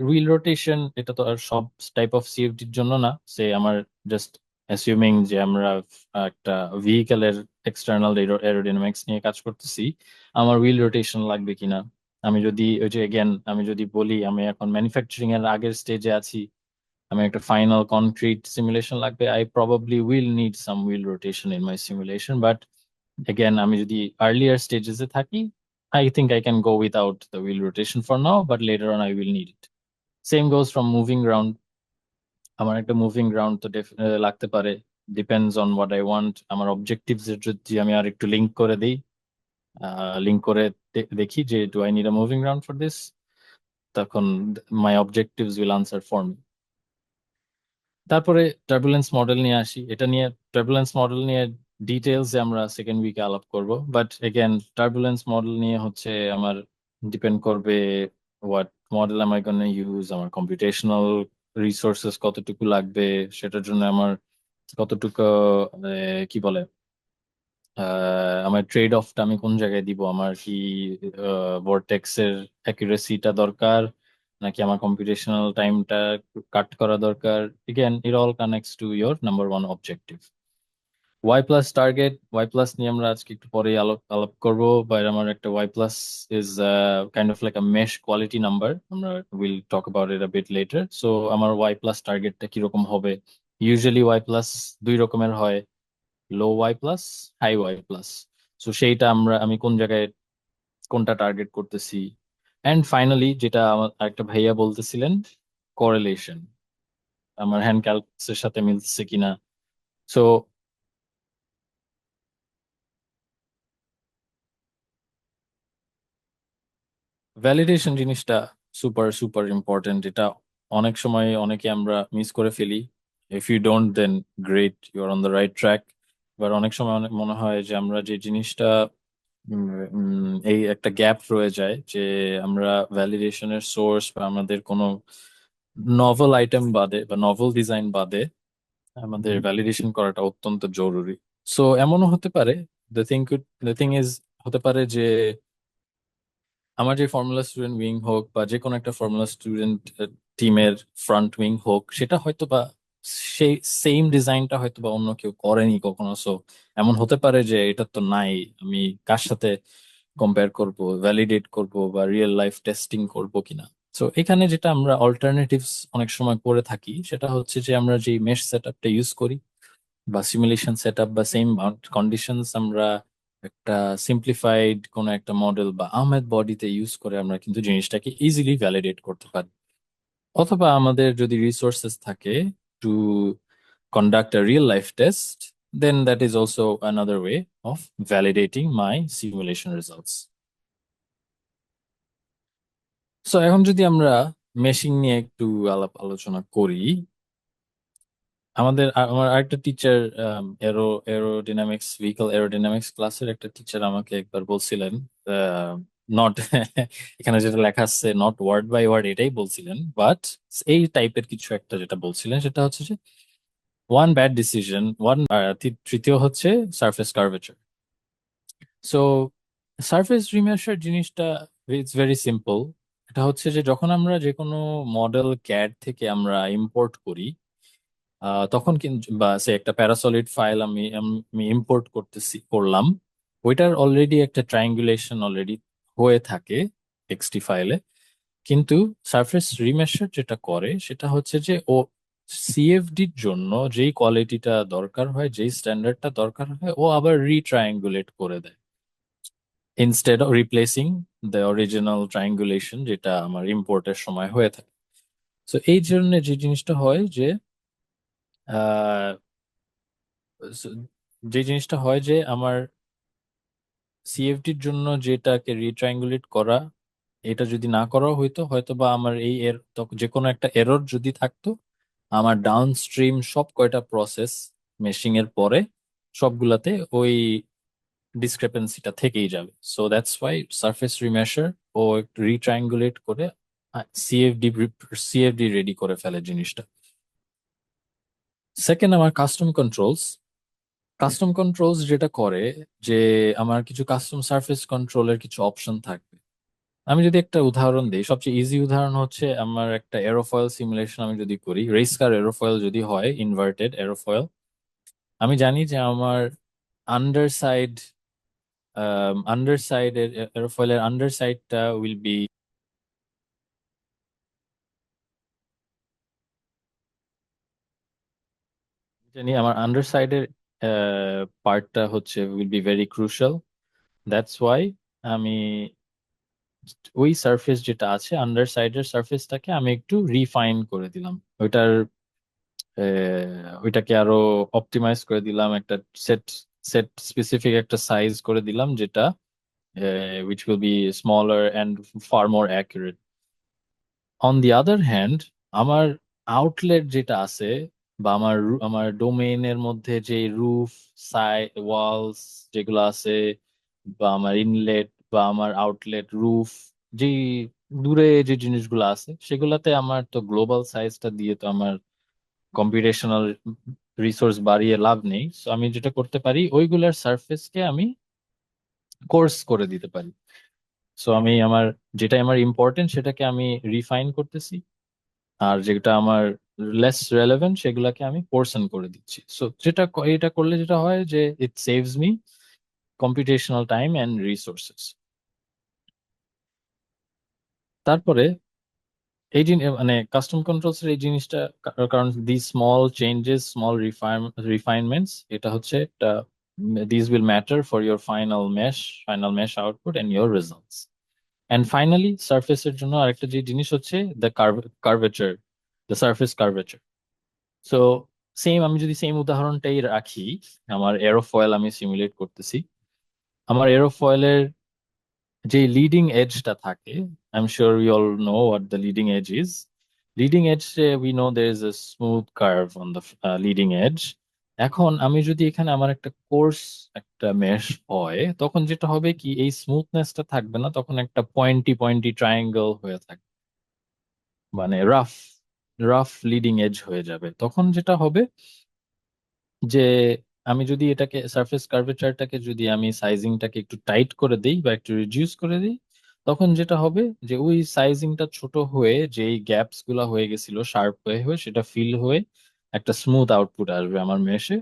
হুইল রোটেশন, এটা তো আর সব টাইপ অফ সিএফডির জন্য না, সে আমার জাস্ট অ্যাসিউমিং যে আমরা একটা ভেহিকেলের এক্সটার্নাল এরোডাইনামিক্স নিয়ে কাজ করতেছি, আমার হুইল রোটেশন লাগবে কিনা। আমি যদি ওই যে আমি যদি বলি আমি এখন ম্যানুফ্যাকচারিং এর আগের স্টেজে আছি, আমি একটা ফাইনাল কনক্রিট সিমুলেশন লাগবে, I probably will need some wheel rotation in my simulation. But আমি যদি আর্লিয়ার স্টেজেসে থাকি, I think I can go without the wheel rotation for now, but later on I will need it. Same goes from moving ground. আমার একটা মুভিং গ্রাউন্ড তো লাগতে পারে, depends on what I want. আমার অবজেক্টিভস এর যদি আমি আর একটু লিঙ্ক করে দিই, লিঙ্ক করে দেখি যে do I need a moving ground for this, তখন my objectives will answer for me. তারপরে টার্বুলেন্স মডেল নিয়ে আসি। টার্বুলেন্স মডেল নিয়ে ডিটেলস আমরা সেকেন্ড উইকে আলাপ করব। বাট টার্বুলেন্স মডেল নিয়ে হচ্ছে আমার ডিপেন্ড করবে what model am I gonna use, আমার কম্পিউটেশনাল রিসোর্সেস কতটুকু লাগবে, সেটার জন্য আমার কতটুকু কি বলে আমার ট্রেড অফটা আমি কোন জায়গায় দিব, আমার কি ভর্টেক্সের অ্যাকুরেসিটা দরকার, নাকি আমার কম্পিউটেশনাল টাইমটা কাট করা দরকার। It all connects to your number one objective. Y plus target, Y plus নিয়ে আমরা আজকে একটু পরে আলাপ আলাপ করবো। বাট আমার একটা y plus is kind of like a mesh quality number, আমরা will talk about it a bit later. So আমার ওয়াই প্লাস টার্গেটটা কিরকম হবে? ইউজুয়ালি ওয়াই প্লাস দুই রকমের হয়, low Y plus, high Y plus. So সেইটা আমি কোন জায়গায় কোনটা টার্গেট করতেছি। অ্যান্ড ফাইনালি যেটা আমার একটা ভাইয়া বলতেছিলেন, করেলেশন, আমার হ্যান্ড ক্যালকুলাস এর সাথে মিলছে কিনা। সো ভ্যালিডেশন জিনিসটা সুপার সুপার ইম্পর্টেন্ট। এটা অনেক সময় অনেকে আমরা মিস করে ফেলি। If you don't then great, you are on the right track. এবার অনেক সময় অনেক মনে হয় যে আমরা যে জিনিসটা এই একটা গ্যাপ রয়ে যায় যে আমরা ভ্যালিডেশনের সোর্স বা আমাদের কোনো নভেল আইটেম বাদে বা নভেল ডিজাইন বাদে আমাদের ভ্যালিডেশন করাটা অত্যন্ত জরুরি। সো এমনও হতে পারে, দ্য থিং ইজ, হতে পারে যে আমার যে ফর্মুলা স্টুডেন্ট উইং হোক বা যে কোনো একটা ফর্মুলা স্টুডেন্ট টিমের ফ্রন্ট উইং হোক, সেটা হয়তো বা সেই সেম ডিজাইনটা হয়তো বা অন্য কেউ করেনি কখনো। সো এমন হতে পারে যে এটা তো নাই, আমি কার সাথে কম্পেয়ার করব, ভ্যালিডেট করব বা রিয়েল লাইফ টেস্টিং করব কিনা। সো এখানে যেটা আমরা অল্টারনেটিভস অনেক সময় করে থাকি সেটা হচ্ছে যে আমরা যে মেশ সেট আপটা ইউজ করি বা সিমুলেশন সেট আপ বা সেম কন্ডিশনস আমরা একটা সিম্পলিফাইড কোনো একটা মডেল বা আহমেদ বডিতে ইউজ করে আমরা কিন্তু জিনিসটাকে ইজিলি ভ্যালিডেট করতে পারি। অথবা আমাদের যদি রিসোর্সেস থাকে to conduct a real life test, then that is also another way of validating my simulation results. So এখন যদি আমরা মেশিং নিয়ে একটু আলোচনা করি, আমার আরেকটা টিচার, এরোডাইনামিক্স, ভেহিকল এরোডাইনামিক্স ক্লাসের একটা টিচার আমাকে একবার বলছিলেন, নট এখানে যেটা লেখা আছে নট ওয়ার্ড বাই ওয়ার্ড এটাই বলছিলেন, বাট এই টাইপের কিছু একটা যেটা বলছিলেন সেটা হচ্ছে যে ওয়ান ব্যাড ডিসিশন, তৃতীয় হচ্ছে সারফেস কার্ভেচার। সো সারফেস রিমেশার জিনিসটা ইটস ভেরি সিম্পল। এটা হচ্ছে যে যখন আমরা যে কোনো মডেল ক্যাড থেকে আমরা ইম্পোর্ট করি, তখন কিন্তু বা সে একটা প্যারাসলিড ফাইল আমি ইম্পোর্ট করলাম, ওইটার অলরেডি একটা ট্রায়াঙ্গুলেশন অলরেডি হয়ে থাকে টেক্সটি ফাইলে। কিন্তু সারফেস রিমেশার যেটা করে সেটা হচ্ছে যে ও সিএফডির জন্য যেই কোয়ালিটিটা দরকার হয়, যেই স্ট্যান্ডার্ডটা দরকার হয়, ও আবার রিট্রায়াঙ্গুলেট করে দেয় instead of replacing the original triangulation যেটা আমার ইম্পোর্টের সময় হয়ে থাকে। তো এই জন্য যে জিনিসটা হয় যে আহ, যে জিনিসটা হয় যে আমার সিএফডির জন্য যেটাকে রিট্রায়াঙ্গুলেট করা, এটা যদি না করা হইতো হয়তো বা আমার যে কোনো একটা এরর যদি থাকতো, আমার ডাউন স্ট্রিম সব কয়টা প্রসেস মেশিং এর পরে সবগুলাতে ওই ডিসক্রিপেন্সিটা থেকেই যাবে। সো দ্যাটস ওয়াই সারফেস রিমেশার ও রিট্রায়াঙ্গুলেট করে সিএফডি সিএফডি রেডি করে ফেলে জিনিসটা। সেকেন্ড, আমার কাস্টম কন্ট্রোলস যেটা করে যে আমার কিছু কাস্টম সারফেস কন্ট্রোলের কিছু অপশন থাকবে। আমি যদি একটা উদাহরণ দিই, সবচেয়ে ইজি উদাহরণ হচ্ছে আমার একটা এরোফয়েল সিমুলেশন আমি যদি করি, রেস কার এরোফয়েল যদি হয় ইনভার্টেড এরোফয়েল, আমি জানি যে আমার আন্ডারসাইড আন্ডারসাইডের এরোফয়েলের আন্ডারসাইডটা উইল বি জানি আমার আন্ডারসাইডের পার্টটা হচ্ছে will be very crucial. That's why আমি ওই সারফেস যেটা আছে আন্ডারসাইডের সারফেসটাকে আমি একটু রিফাইন করে দিলাম। ওইটাকে আরো অপটিমাইজ করে দিলাম, একটা সেট সেট স্পেসিফিক একটা সাইজ করে দিলাম, যেটা which will be smaller and far more accurate. On the other hand, আমার আউটলেট যেটা আছে বা আমার ডোমেইনের মধ্যে যে রুফ, ওয়ালস যেগুলো আছে, বা আমার ইনলেট বা আমার আউটলেট রুফ, যে দূরে যে জিনিসগুলো আছে সেগুলাতে আমার তো গ্লোবাল সাইজটা দিয়ে তো আমার কম্পিউটেশনাল রিসোর্স বাড়িয়ে লাভ নেই। সো আমি যেটা করতে পারি, ওইগুলার সারফেসকে আমি কোর্স করে দিতে পারি। সো আমি যেটা আমার ইম্পর্টেন্ট সেটাকে আমি রিফাইন করতেছি, আর যেটা আমার লেস রেলেভেন্ট সেগুলাকে আমি পোর্শন করে দিচ্ছি। সো এটা করলে যেটা হয় যে it saves me computational time and resources. তারপরে এই মানে কাস্টম কন্ট্রোলস এর এই জিনিসটা, কারণ the small changes, small refinements, এটা হচ্ছে একটা this will matter for your final mesh output and your results. And finally সার্ফেসের জন্য আরেকটা যে জিনিস হচ্ছে the curvature, the surface curvature. So আমি যদি সেম উদাহরণটাই রাখি, আমার এরোফয়েল আমি সিমুলেট করতেছি। আমার এরোফয়েলের যে লিডিং এজটা থাকে, I am sure we all know what the leading edge is. Leading edge, we know there is a smooth curve on the leading edge. এখন আমি যদি এখানে আমার একটা কোর্স একটা মেশ হয়, তখন যেটা হবে কি, এই স্মুথনেসটা থাকবে না, তখন একটা পয়েন্টি পয়েন্টি ট্রায়াঙ্গেল হয়ে থাকবে, মানে রাফ রাফ লিডিং এজ হয়ে যাবে। তখন যেটা হবে যে আমি যদি এটাকে সারফেস কার্ভেচারটাকে যদি আমি সাইজিংটাকে একটু টাইট করে দিই বা একটু রিডিউস করে দিই, তখন যেটা হবে যে ওই সাইজিংটা ছোট হয়ে যেই গ্যাপস গুলা হয়ে গেছিল শার্প হয়ে হয়ে সেটা ফিল হয়ে একটা স্মুথ আউটপুট আসবে আমার মেশে।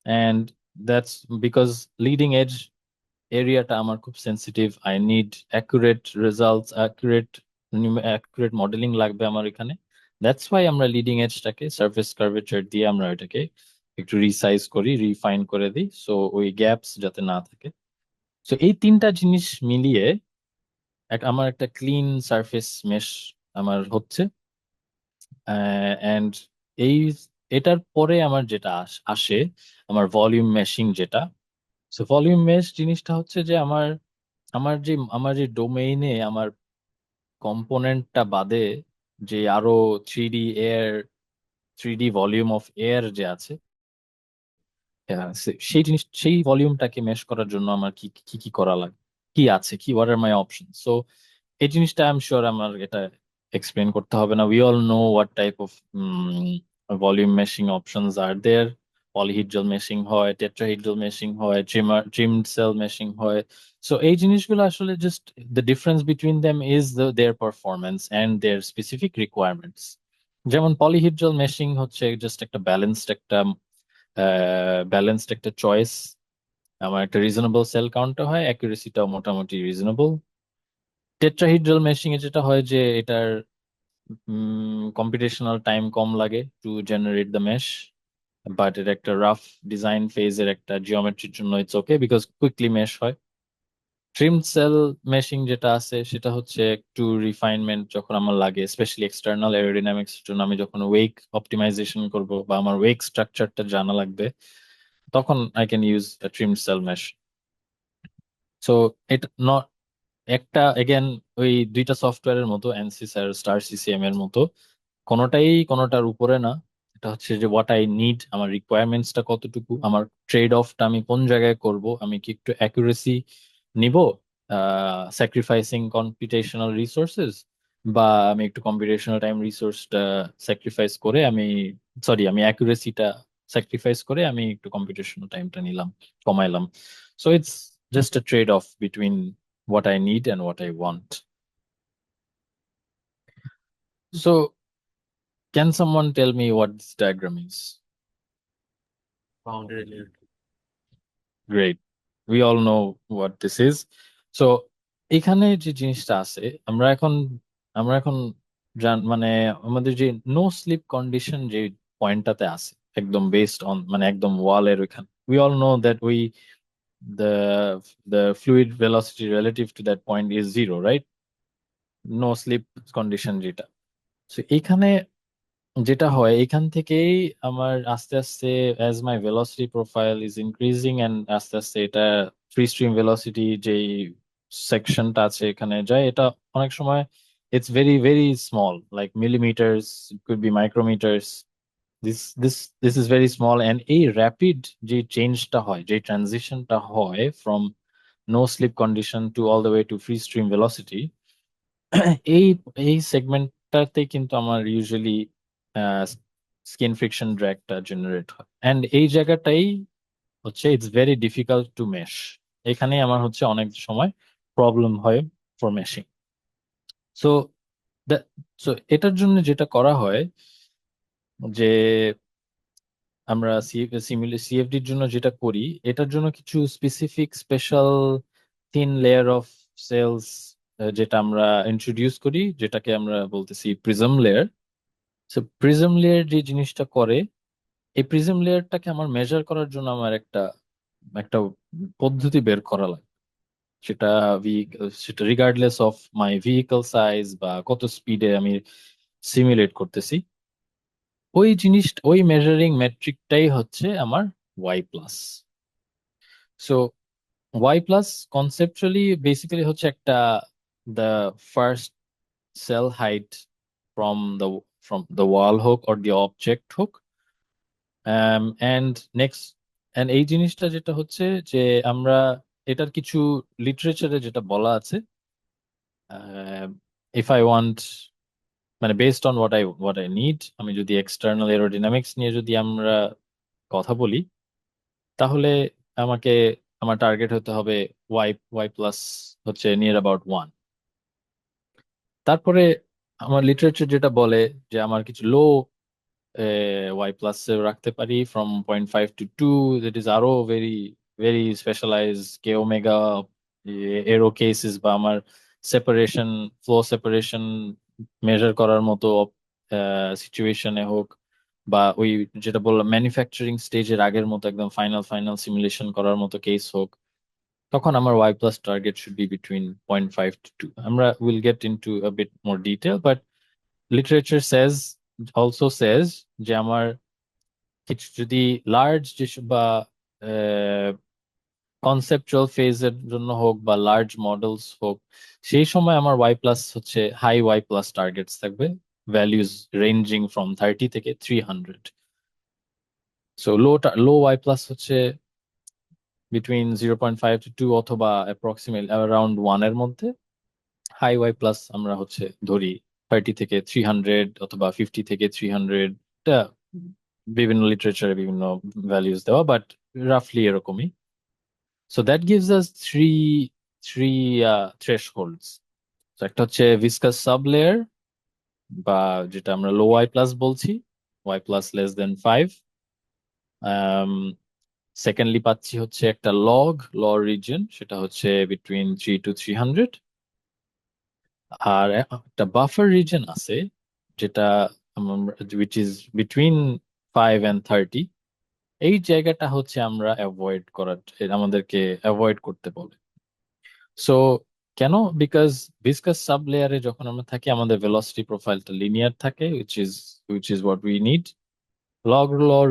And that's because leading edge এরিয়াটা আমার খুব sensitive. I need accurate results, accurate modelling লাগবে আমার এখানে। দ্যাটস ওয়াই আমরা লিডিং এজটাকে সারফেস কার্ভেচার দিয়ে আমরা এটাকে একটু রিসাইজ করি, রিফাইন করে দিই, সো ওই গ্যাপস যাতে না থাকে। সো এই তিনটা জিনিস মিলিয়ে আমার একটা ক্লিন সারফেস মেশ আমার হচ্ছে। অ্যান্ড এই এটার পরে আমার যেটা আসে আমার ভলিউম মেশিং যেটা। সো ভলিউম মেশ জিনিসটা হচ্ছে যে আমার যে ডোমেইনে আমার কম্পোনেন্টটা বাদে যে আরো 3D ভলিউম অফ এয়ার যে আছে, সেই ভলিউমটাকে মেশ করার জন্য আমার কি কি কি করা লাগে, কি আছে, কি what are my option. So এই জিনিসটা আই এম শিওর আমার এটা এক্সপ্লেন করতে হবে না। We all know what type of volume meshing options are there. Polyhedral meshing হয়, টেট্রাহিড্রাল মেশিং হয়, ট্রিমড সেল মেশিং হয়। সো এই জিনিসগুলো আসলে just the difference between them is their performance and their specific requirements. যেমন পলিহিড্রাল মেশিং হচ্ছে জাস্ট একটা ব্যালেন্সড একটা চয়েস। আমার একটা রিজনেবল সেল কাউন্টও হয়, অ্যাকুরেসিটাও মোটামুটি রিজনেবল। টেট্রাহিড্রাল মেশিং এ যেটা হয় যে এটার কম্পিউটেশনাল টাইম কম লাগে to generate the mesh, but এর একটা রাফ ডিজাইন ফেজের একটা জিওমেট্রির জন্য it's okay because quickly mesh হয়। ট্রিমড সেল মেশিং যেটা আছে সেটা হচ্ছে একটু রিফাইনমেন্ট যখন আমার লাগে, স্পেশালি এক্সটার্নাল এরোডাইনামিক্স এর জন্য, আমি যখন ওয়েক অপটিমাইজেশন করব বা আমার ওয়েক স্ট্রাকচারটা জানা লাগবে, তখন I can use trimmed cell mesh. So এটা একটা এগেন ওই দুইটা সফটওয়্যারের মতো, অ্যানসিস আর স্টার সিসিএম এর মতো, কোনোটার উপরে না। এটা হচ্ছে যে হোয়াট আই নিড, আমার রিকোয়ারমেন্টসটা কতটুকু, আমার ট্রেড অফটা আমি কোন জায়গায় করব, আমি কি একটু অ্যাকুরেসি নিব স্যাক্রিফাইসিং কম্পিউটেশনাল রিসোর্সেস, বা আমি একটু কম্পিউটেশনাল টাইম রিসোর্সটা স্যাক্রিফাইস করে আমি অ্যাকুরেসিটা স্যাক্রিফাইস করে আমি একটু কম্পিউটেশনাল টাইমটা কমাইলাম। So it's just a trade off between what I need and what I want. So, can someone tell me what this diagram is? boundary layer. Great. We all know what this is. So এখানে যে জিনিসটা আছে আমরা এখন মানে আমাদের যে নো স্লিপ কন্ডিশন যে পয়েন্টটাতে আছে একদম বেসড অন মানে একদম ওয়ালের ওইখানে we all know that the the fluid velocity relative to that point is zero, right? No slip condition যেটা। So এখানে যেটা হয় এখান থেকেই আমার আস্তে আস্তে as my velocity profile is increasing and আস্তে আস্তে এটা ফ্রি স্ট্রিম ভেলোসিটি যেই সেকশনটা আছে এখানে যায় এটা অনেক সময় it's very very small like millimeters, it could be micrometers. This is very small and এই র্যাপিড যে চেঞ্জটা হয় যে ট্রানজিশনটা হয় from no slip condition to all the way to free stream velocity এই এই সেগমেন্টটাতে কিন্তু আমার ইউজুয়ালি স্কিন ফ্রিকশন ড্র্যাগটা জেনারেট হয় এন্ড এই জায়গাটাই হচ্ছে it's very difficult to mesh. এখানে আমার হচ্ছে অনেক সময় প্রবলেম হয় ফর মেশিং। সো সো এটার জন্য যেটা করা হয় যে আমরা সিএফডির জন্য যেটা করি এটার জন্য কিছু specific special thin layer of cells যেটা আমরা ইন্ট্রোডিউস করি যেটাকে আমরা বলতেছি prism layer. So prism layer যে জিনিসটা করে এই প্রিজম লেয়ারটাকে আমার মেজার করার জন্য আমার একটা একটা পদ্ধতি বের করা লাগে সেটা সেটা regardless of my vehicle size বা কত স্পিডে আমি সিমুলেট করতেছি ওই জিনিসটা ওই মেজারিং মেট্রিকটাই হচ্ছে আমার Y plus. So Y plus conceptually basically হচ্ছে একটা the first cell height from the wall hook or the object hook and next and এই জিনিসটা যেটা হচ্ছে যে আমরা এটার কিছু লিটারেচারে যেটা বলা আছে if I want মানে based on what I need আমি যদি এক্সটার্নাল এরোডাইনামিক্স নিয়ে যদি আমরা কথা বলি তাহলে আমাকে আমার টার্গেট হতে হবে ওয়াই প্লাস হচ্ছে নিয়ার অ্যাবাউট 1। তারপরে আমার লিটারেচার যেটা বলে যে আমার কিছু লো ওয়াই প্লাস রাখতে পারি ফ্রম 0.5 to 2 দ্যাট ইজ আরো ভেরি ভেরি স্পেশালাইজ কে ওমেগা এরো কেসেস বা আমার সেপারেশন ফ্লো সেপারেশন মেজার করার মতো সিচুয়েশনে হোক বা ওই যেটা বললাম ম্যানুফ্যাকচারিং স্টেজের আগের মতো একদম ফাইনাল সিমুলেশন করার মতো কেস হোক তখন আমার y plus target should be between 0.5 to 2. আমরা will get into a bit more detail, but literature also says যে আমার কিছু যদি লার্জ যেসব বা কনসেপচুয়াল ফেজের জন্য হোক বা লার্জ মডেলস হোক সেই সময় আমার y প্লাস হচ্ছে হাই y প্লাস টার্গেটস থাকবে ভ্যালুজ রেঞ্জিং ফ্রম 30 থেকে 300। সো লো y প্লাস হচ্ছে between 0.5 to 2 অথবা approximately around 1 এর মধ্যে। হাই ওয়াই প্লাস আমরা হচ্ছে ধরি 30 থেকে 300 অথবা 50 থেকে 300 এটা বিভিন্ন লিটারেচারে বিভিন্ন ভ্যালুস দেওয়া বাট রাফলি এরকমই। So that gives us three thresholds. একটা হচ্ছে ভিসকাস সাব লেয়ার বা যেটা আমরা লো ওয়াই প্লাস বলছি y plus less than 5। Secondly পাচ্ছি হচ্ছে একটা ল রিজন সেটা হচ্ছে বিটুইন 3 to 300 আর একটা বাফার রিজন আছে যেটা which is between 5 and 30। এই জায়গাটা হচ্ছে আমরা আমাদেরকে অ্যাভয়েড করতে বলে। সো কেন? বিকজ ভিসকাস সাব লেয়ারে যখন আমরা থাকি আমাদের ভেলোসিটি প্রোফাইলটা লিনিয়ার থাকে which is what we need। ল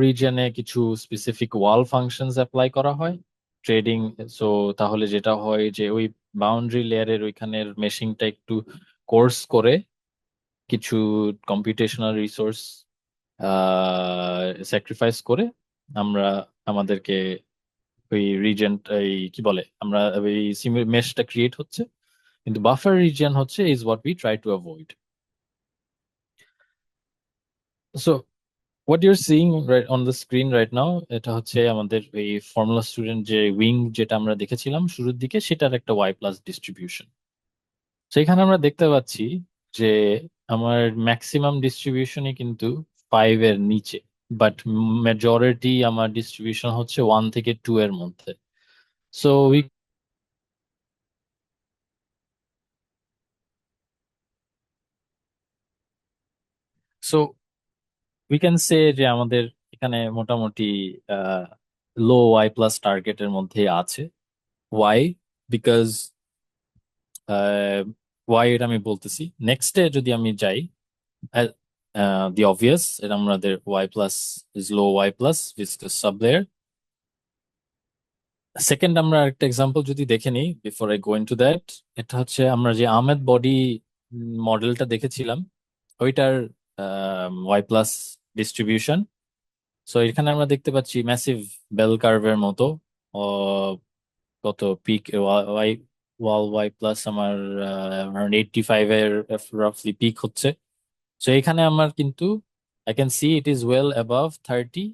রিজনে কিছু স্পেসিফিক ওয়াল ফাংশনস অ্যাপ্লাই করা হয় ট্রেডিং। সো তাহলে যেটা হয় যে ওই বাউন্ডারি লেয়ারের ওইখানের মেশিংটা একটু কোর্স করে কিছু কম্পিউটেশনাল রিসোর্স স্যাক্রিফাইস করে আমরা আমাদেরকে ওই রিজন এই কি বলে আমরা ওই মেশটা ক্রিয়েট হচ্ছে কিন্তু বাফার রিজন হচ্ছে is what we try to avoid. So what you're seeing right on the screen right now এটা হচ্ছে আমাদের এই ফর্মুলা স্টুডেন্ট যে উইং যেটা আমরা দেখেছিলাম শুরুর দিকে সেটার একটা y প্লাস ডিস্ট্রিবিউশন। সেখানে আমরা দেখতে পাচ্ছি যে আমার ম্যাক্সিমাম ডিস্ট্রিবিউশনই কিন্তু 5 এর নিচে বাট মেজরিটি আমার ডিস্ট্রিবিউশন হচ্ছে 1 থেকে 2 এর মধ্যে। So we so we can say যে আমাদের এখানে মোটামুটি লো ওয়াই প্লাস টার্গেটের মধ্যে আছে। ওয়াই? বিকজ ওয়াই এটা আমি বলতেছি, নেক্সটে যদি আমি যাই, দি অবভিয়াস, এটা আমাদের y plus is low Y plus viscous sublayer. Second, আমরা একটা এক্সাম্পল যদি দেখে নিই before I go into that, এটা হচ্ছে আমরা যে আহমেদ বডি মডেলটা দেখেছিলাম ওইটার ওয়াই প্লাস ডিস্ট্রিবিউশন। সো এখানে আমরা দেখতে পাচ্ছি ম্যাসিভ বেল কার্ভের মতো কত পিক ওয়াই ওয়াল ওয়াই প্লাস আমার 85 এর রাফলি পিক হচ্ছে। সো এখানে আমার কিন্তু I can see it is well above 30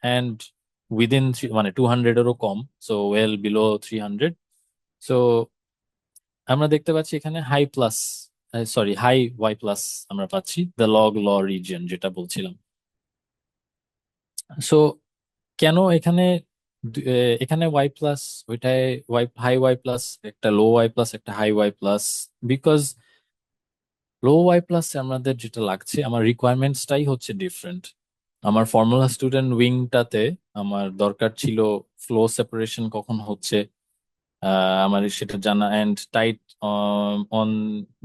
and within মানে 200 এরও কম, সো ওয়েল বিলো 300। সো আমরা দেখতে পাচ্ছি এখানে high plus, sorry high Y plus আমরা পাচ্ছি, দ্য লগ ল রিজিয়ন যেটা বলছিলাম। সো কেন এখানে এখানে ওয়াই প্লাস, ওইটায় ওয়াই হাই ওয়াই প্লাস, একটা লো ওয়াই প্লাস একটা high Y plus? Because low Y plus আমাদের যেটা লাগছে, আমার রিকোয়ারমেন্টসটাই হচ্ছে ডিফারেন্ট। আমার ফর্মুলা স্টুডেন্ট উইংটাতে আমার দরকার ছিল ফ্লো সেপারেশন কখন হচ্ছে আমার সেটা জানা, and tide on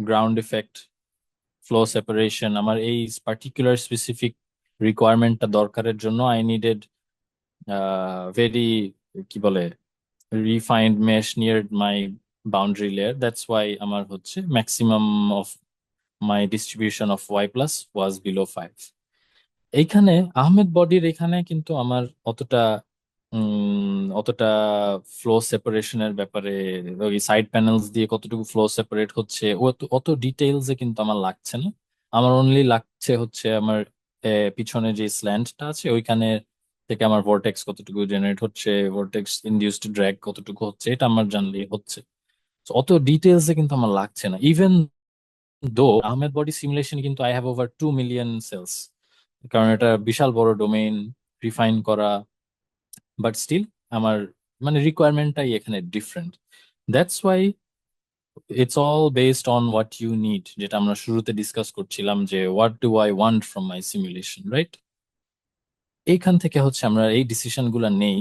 ground effect flow separation. আমার এই পার্টিকুলার স্পেসিফিক রিকোয়ারমেন্টটা দরকারের জন্য আই নিডেড ভেরি, কি বলে, refined mesh near my boundary layer. That's why আমার হচ্ছে maximum of my distribution of Y plus was below 5। এইখানে আহমেদ বডির এখানে কিন্তু আমার অতটা ফ্লো সেপারেশনের ব্যাপারে, ওই সাইড প্যানেলস দিয়ে কতটুকু ফ্লো সেপারেট হচ্ছে অত ডিটেইলসে কিন্তু আমার লাগছে না। আমার অনলি লাগছে হচ্ছে আমার পিছনে যে স্ল্যান্টটা আছে ওইখানে থেকে আমার ভর্টেক্স কতটুকু জেনারেট হচ্ছে, ভর্টেক্স ইনডিউসড ড্র্যাগ কতটুকু হচ্ছে, এটা আমার জানলেই হচ্ছে। So, অত ডিটেইলসে কিন্তু আমার লাগছে না। Even though Ahmed body simulation কিন্তু I have over 2 million cells, কারণ এটা বিশাল বড় ডোমেইন, রিফাইন করা, বাট স্টিল আমার মানে রিকোয়ারমেন্টটাই এখানে different. That's why it's all based on what you need, যেটা আমরা শুরুতে ডিসকাস করছিলাম যে what do I want from my simulation, right? এইখান থেকে হচ্ছে আমরা এই ডিসিশন গুলা নেই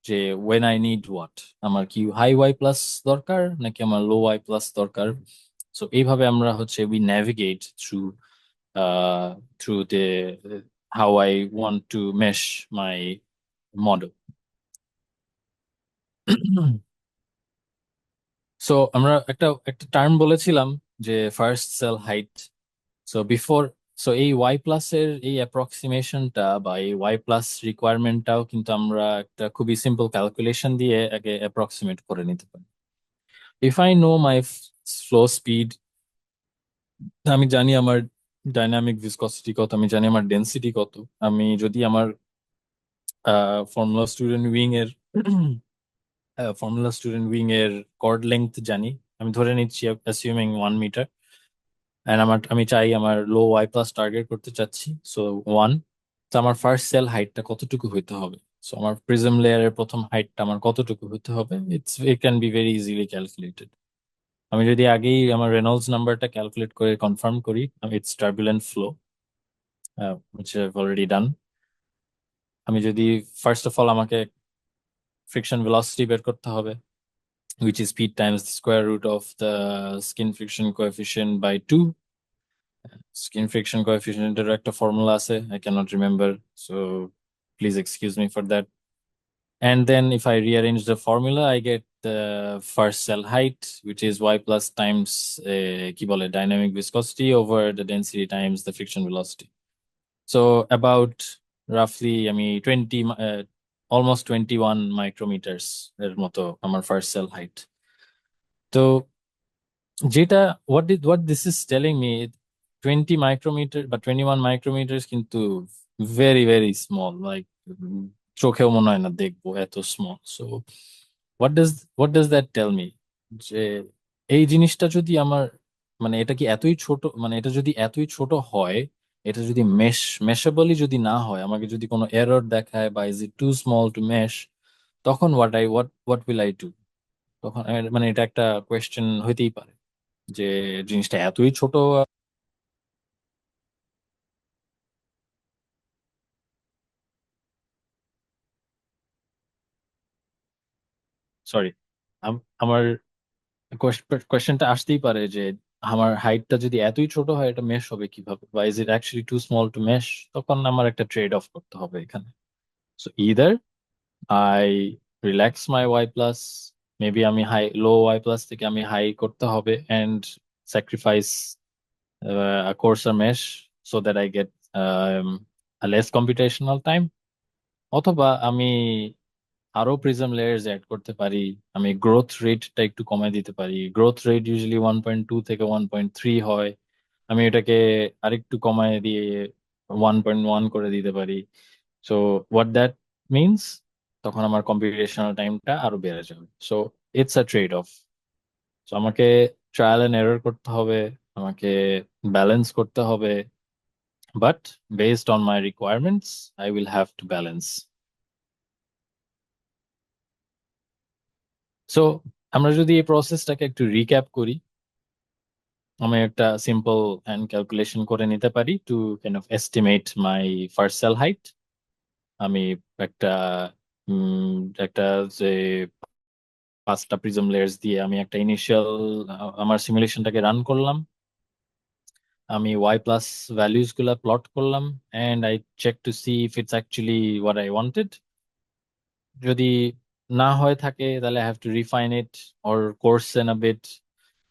যে ওয়েন আই নিড হোয়াট, আমার কি হাই ওয়াই প্লাস দরকার নাকি আমার লো ওয়াই প্লাস দরকার। সো এইভাবে আমরা হচ্ছে we navigate through the how I want to mesh my model. So আমরা একটা একটা টার্ম বলেছিলাম যে first cell height. So before, so এই ওয়াই প্লাস এর এই অ্যাপ্রক্সিমেশনটা বা এই ওয়াই প্লাস রিকোয়ারমেন্টটাও কিন্তু আমরা একটা খুবই সিম্পল ক্যালকুলেশন দিয়ে আগে অ্যাপ্রক্সিমেট করে নিতে পারি। If I know my flow speed, আমি জানি আমার ডাইনামিক ভিসকসিটি কত, আমি জানি আমার ডেন্সিটি কত, আমি যদি আমার ফর্মুলা স্টুডেন্ট উইং এর কর্ড লেংথ জানি, আমি ধরে নিচ্ছি অ্যাসিউমিং 1 মিটার, এন্ড আমি চাই আমার লো ওয়াই প্লাস টার্গেট করতে চাচ্ছি, সো 1। তো আমার ফার্স্ট সেল হাইটটা কতটুকু হইতে হবে? সো আমার প্রিজম লেয়ারের প্রথম হাইটটা আমার কতটুকু হইতে হবে? It can be very easily calculated. আমি যদি আগেই আমার রেনল্ডস নাম্বারটা ক্যালকুলেট করে কনফার্ম করি, it's turbulent flow, which I've already done. আমি যদি ফার্স্ট অফ অল আমাকে ফ্রিকশন ভেলোসিটি বের করতে হবে, which is speed times the square root of the skin friction coefficient by 2. Skin friction coefficient এর একটা formula আছে, I cannot remember, so please excuse me for that. And then if I rearrange the formula, I get the first cell height, which is y plus times কি বলে dynamic viscosity over the density times the friction velocity. So about roughly আমি 20 almost 21 micrometers এর মতো আমার ফার্স্ট সেল হাইট। তো যেটা what this is telling me, 20 micrometer বা 21 মাইক্রোমিটার কিন্তু ভেরি ভেরি স্মল, লাইক চোখেও মনে হয় না দেখবো এত small. So what does that tell me, যে এই জিনিসটা যদি আমার, মানে এটা কি এতই ছোট, মানে এটা যদি এতই ছোট হয় এটা যদি মেশেবলই যদি না হয়, আমাকে যদি কোনো এরর দেখায় বা is it too small to mesh, তখন হোয়াট উইল আই ডু? তখন মানে এটা একটা কোয়েশ্চেন হইতেই পারে যে জিনিসটা এতই ছোট। সরি, আমার কোয়েশ্চেনটা আসতেই পারে যে আমার হাইটটা যদি এতই ছোট হয়, এটা মেশ হবে কিভাবে, বা is it actually too small to mesh? তখন আমার একটা ট্রেড অফ করতে হবে এখানে। So either I relax my Y plus, maybe আমি লো ওয়াই প্লাস থেকে আমি হাই করতে হবে, and sacrifice a coarser mesh so that I get a less computational time, অথবা আমি আরো প্রিজম লেয়ার্স অ্যাড করতে পারি। আমি গ্রোথ রেটটা একটু কমায় দিতে পারি। গ্রোথ রেট ইউজুয়ালি 1.2 থেকে 1.3 হয়, আমি এটাকে আরেকটু কমায় দিয়ে 1.1 করে দিতে পারি। সো হোয়াট দ্যাট মিনস, তখন আমার কম্পিউটেশনাল টাইমটা আরো বেড়ে যাবে। So it's a trade of. So আমাকে ট্রায়াল এন্ড এরর করতে হবে, আমাকে ব্যালেন্স করতে হবে, but based on my requirements I will have to balance. So আমরা যদি এই প্রসেসটাকে একটু রিক্যাপ করি, আমি একটা সিম্পল হ্যান্ড ক্যালকুলেশন করে নিতে পারি to kind of estimate my first cell height. আমি একটা উম, একটা যে 5টা প্রিজম লেয়ার্স দিয়ে আমি একটা ইনিশিয়াল আমার সিমুলেশনটাকে রান করলাম। আমি ওয়াই প্লাস ভ্যালুস গুলা প্লট করলাম, and I check to see if it's actually what I wanted. যদি না হয়ে থাকে তাহলে I have to refine it or coarsen a bit.